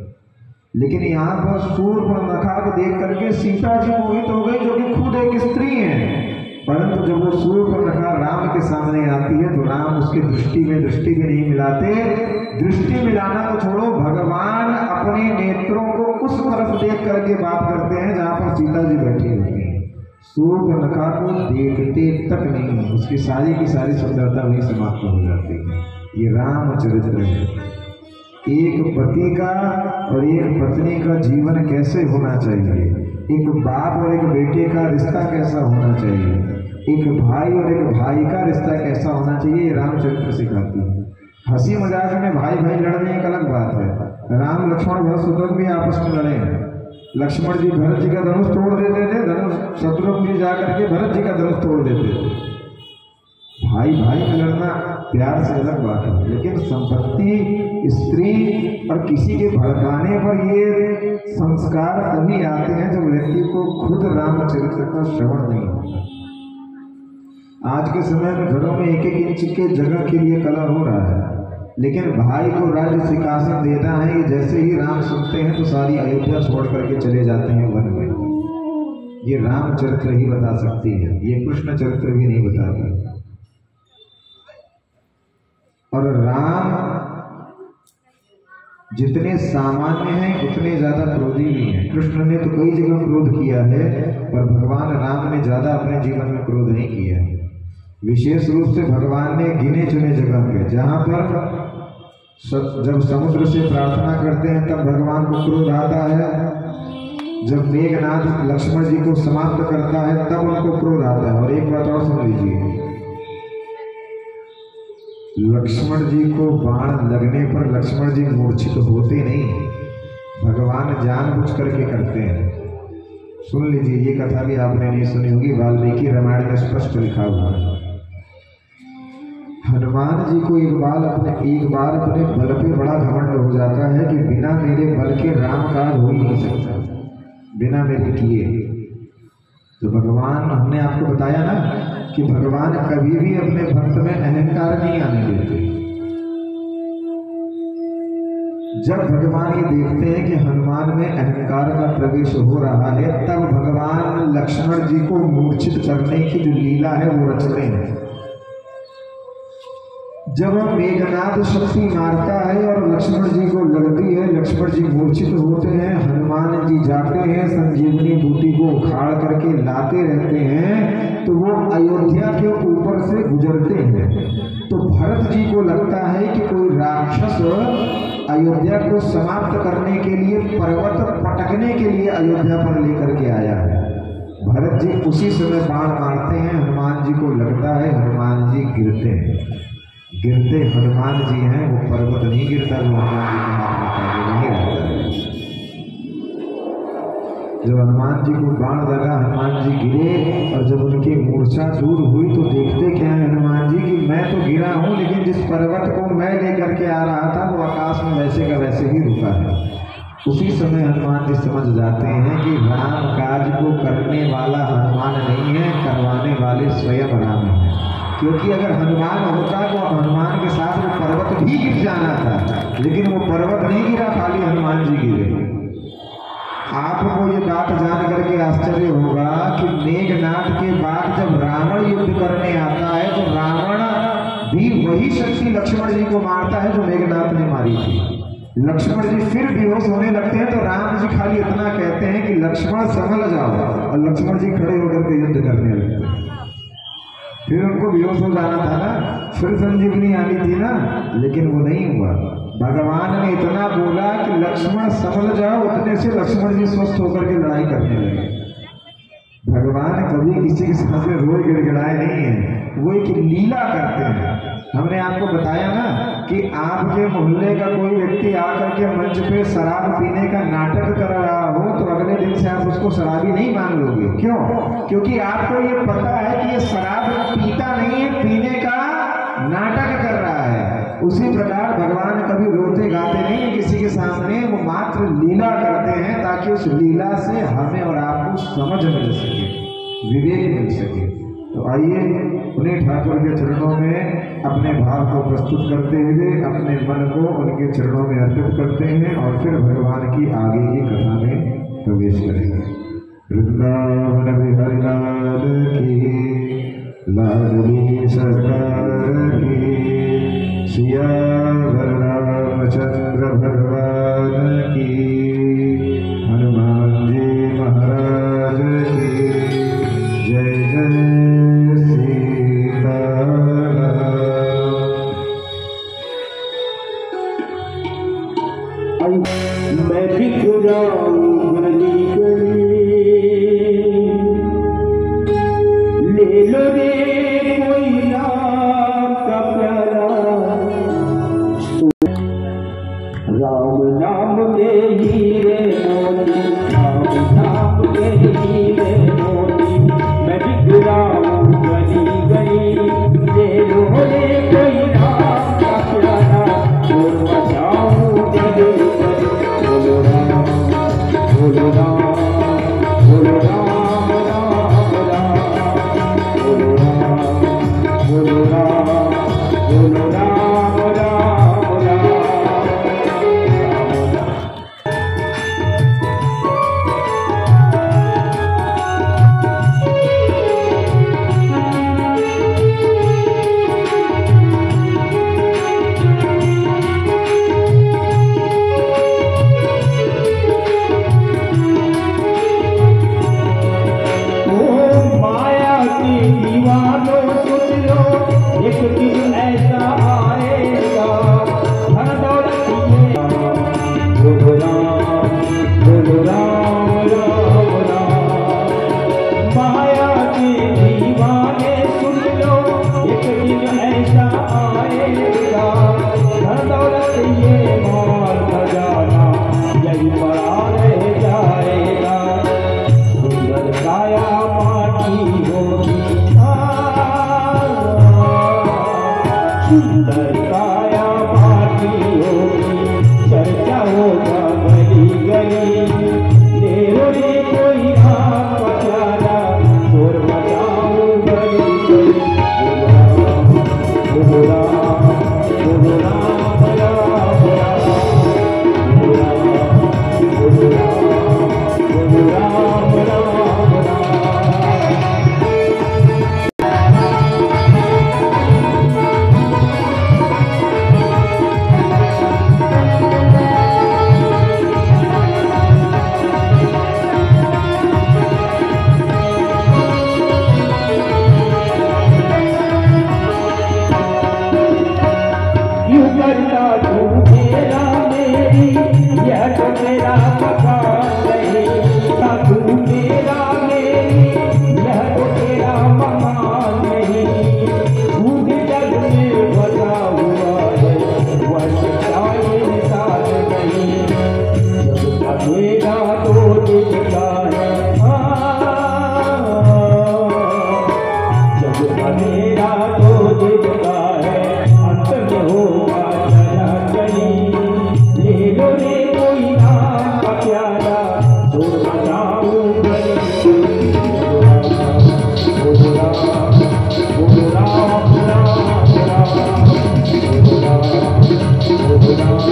S2: लेकिन यहाँ पर शूर्पणखा को देख करके सीता जी मोहित हो गई, जो कि खुद एक स्त्री है। परंतु जब वो शूर्पणखा राम के सामने आती है तो राम उसकी दृष्टि में दृष्टि भी नहीं मिलाते। दृष्टि मिलाना तो छोड़ो, भगवान अपने नेत्रों को उस तरफ देख करके बात करते हैं जहाँ पर सीता जी बैठी होती है। शूर्पणखा को देखते तक नहीं, उसकी सारी की सारी सुंदरता वही समाप्त हो जाती है। ये रामचरित्र है। एक पति का और एक पत्नी का जीवन कैसे होना चाहिए, एक बाप और एक बेटे का रिश्ता कैसा होना चाहिए, एक भाई और एक भाई का रिश्ता कैसा होना चाहिए, ये रामचरित्र सिखाती है। हंसी मजाक में भाई भाई लड़ने एक अलग बात है। राम लक्ष्मण भरत शत्रुघ्न भी आपस में लड़े हैं। लक्ष्मण जी भरत जी का धनुष तोड़ देते थे, धनुष शत्रुघ्न जी जाकर के भरत जी का धनुष तोड़ देते थे। भाई भाई में लड़ना प्यार से अलग बात है, लेकिन संपत्ति, स्त्री और किसी के भड़काने पर ये संस्कार तभी आते हैं जब व्यक्ति को खुद रामचरित्र का श्रवण नहीं होता। आज के समय में घरों में एक एक इंच के जगह के लिए कलह हो रहा है, लेकिन भाई को राज्य सिंहासन देना है, ये जैसे ही राम सुनते हैं तो सारी अयोध्या छोड़ करके चले जाते हैं वन में। ये रामचरित्र ही बता सकती है, ये कृष्ण चरित्र भी नहीं बताता। और राम जितने सामान्य हैं उतने ज्यादा क्रोधी भी हैं। कृष्ण ने तो कई जगह क्रोध किया है, पर भगवान राम ने ज्यादा अपने जीवन में क्रोध नहीं किया है। विशेष रूप से भगवान ने गिने चुने जगह पे, जहां पर जब समुद्र से प्रार्थना करते हैं तब भगवान को क्रोध आता है। जब मेघनाथ लक्ष्मण जी को समाप्त करता है तब उनको क्रोध आता है। और एक बात और सुन लीजिए, लक्ष्मण जी को बाण लगने पर लक्ष्मण जी मूर्छित होते नहीं, भगवान जानबूझ करके करते हैं। सुन लीजिए, ये कथा भी आपने नहीं सुनी होगी, वाल्मीकि रामायण में स्पष्ट लिखा हुआ है। हनुमान जी को एक बार अपने बल पे बड़ा घमंड हो जाता है कि बिना मेरे बल के राम काज हो ही नहीं सकता, बिना मेरे किए। तो भगवान, हमने आपको बताया ना कि भगवान कभी भी अपने भक्त में अहंकार नहीं आने देते। जब भगवान ये देखते हैं कि हनुमान में अहंकार का प्रवेश हो रहा है, तब भगवान लक्ष्मण जी को मूर्छित करने की जो लीला है वो रचते हैं। जब मेघनाद शक्ति मारता है और लक्ष्मण जी को लगती है, लक्ष्मण जी मूर्छित होते हैं, हनुमान जी जाते हैं, संजीवनी बूटी को उखाड़ करके लाते रहते हैं तो भरत जी को लगता है कि कोई राक्षस अयोध्या को समाप्त करने के लिए, पर्वत पटकने के लिए अयोध्या पर लेकर के आया है। भरत जी उसी समय बाण मारते हैं, हनुमान जी को लगता है, हनुमान जी गिरते हैं। गिरते हनुमान जी हैं, वो पर्वत नहीं गिरता, वो हनुमान जी के हाथ में नहीं रहता है। जब हनुमान जी को बाण लगा, हनुमान जी गिरे, और जब उनकी मूर्छा दूर हुई तो देखते क्या है हनुमान जी कि मैं तो गिरा हूं, लेकिन जिस पर्वत को मैं लेकर के आ रहा था वो आकाश में वैसे का वैसे ही रुका है। उसी समय हनुमान जी समझ जाते हैं कि राम काज को करने वाला हनुमान नहीं है, करवाने वाले स्वयं राम है। क्योंकि अगर हनुमान होता तो हनुमान के साथ वो पर्वत भी गिर जाना था, लेकिन वो पर्वत नहीं गिरा, खाली हनुमान जी गिरे। आपको ये बात जान करके आश्चर्य होगा कि मेघनाद के बाद जब रावण युद्ध करने आता है तो रावण भी वही शक्ति लक्ष्मण जी को मारता है जो मेघनाद ने मारी थी। लक्ष्मण जी फिर बेहोश होने लगते हैं तो राम जी खाली इतना कहते हैं कि लक्ष्मण संभल जाओ, और लक्ष्मण जी खड़े होकर के युद्ध करने लगते हैं। फिर उनको बेहोश हो जाना था ना, फिर संजीवनी आनी थी ना, लेकिन वो नहीं हुआ। भगवान ने इतना बोला कि लक्ष्मण संभल जाओ, उतने से लक्ष्मण जी स्वस्थ होकर के लड़ाई करने लगे। भगवान कभी किसी के सामने रोए गिड़गिड़ाए नहीं है, वो एक लीला करते हैं। हमने आपको बताया ना कि आपके मोहल्ले का कोई व्यक्ति आकर के मंच पे शराब पीने का नाटक कर रहा हो तो अगले दिन से आप उसको शराबी नहीं मान लोगे। क्यों? क्योंकि आपको ये पता है कि ये शराब पीता नहीं है, पीने का नाटक कर रहा है। उसी प्रकार भगवान कभी रोते गाते नहीं है किसी के सामने, वो मात्र लीला करते हैं ताकि उस लीला से हमें और आपको समझ मिल सके, विवेक मिल सके। तो आइए उन्हीं ठाकुर के चरणों में अपने भाव को प्रस्तुत करते हुए अपने मन को उनके चरणों में अर्पित करते हैं और फिर भगवान की आगे की कथा में प्रवेश करेंगे। वृंदावन बिहारी लाल की, लाडली सरकार की, सियावर रामचंद्र भगवान की, हनुमान जी महाराज की जय जय।
S3: मैं भी गुराऊं गली गली, ले लो रे कोई नाम का प्याला, राम नाम में हीरे मोती, राम नाम में हीरे मोती। मैं भी गुराऊं गली गली, ले लो रे कोई नाम का प्याला, और बचाऊं गली गली। बोलो राम बोलो राम बोलो राम राम राम, बोलो राम बोलो राम बोलो राम राम राम।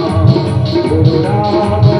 S3: गुरु राम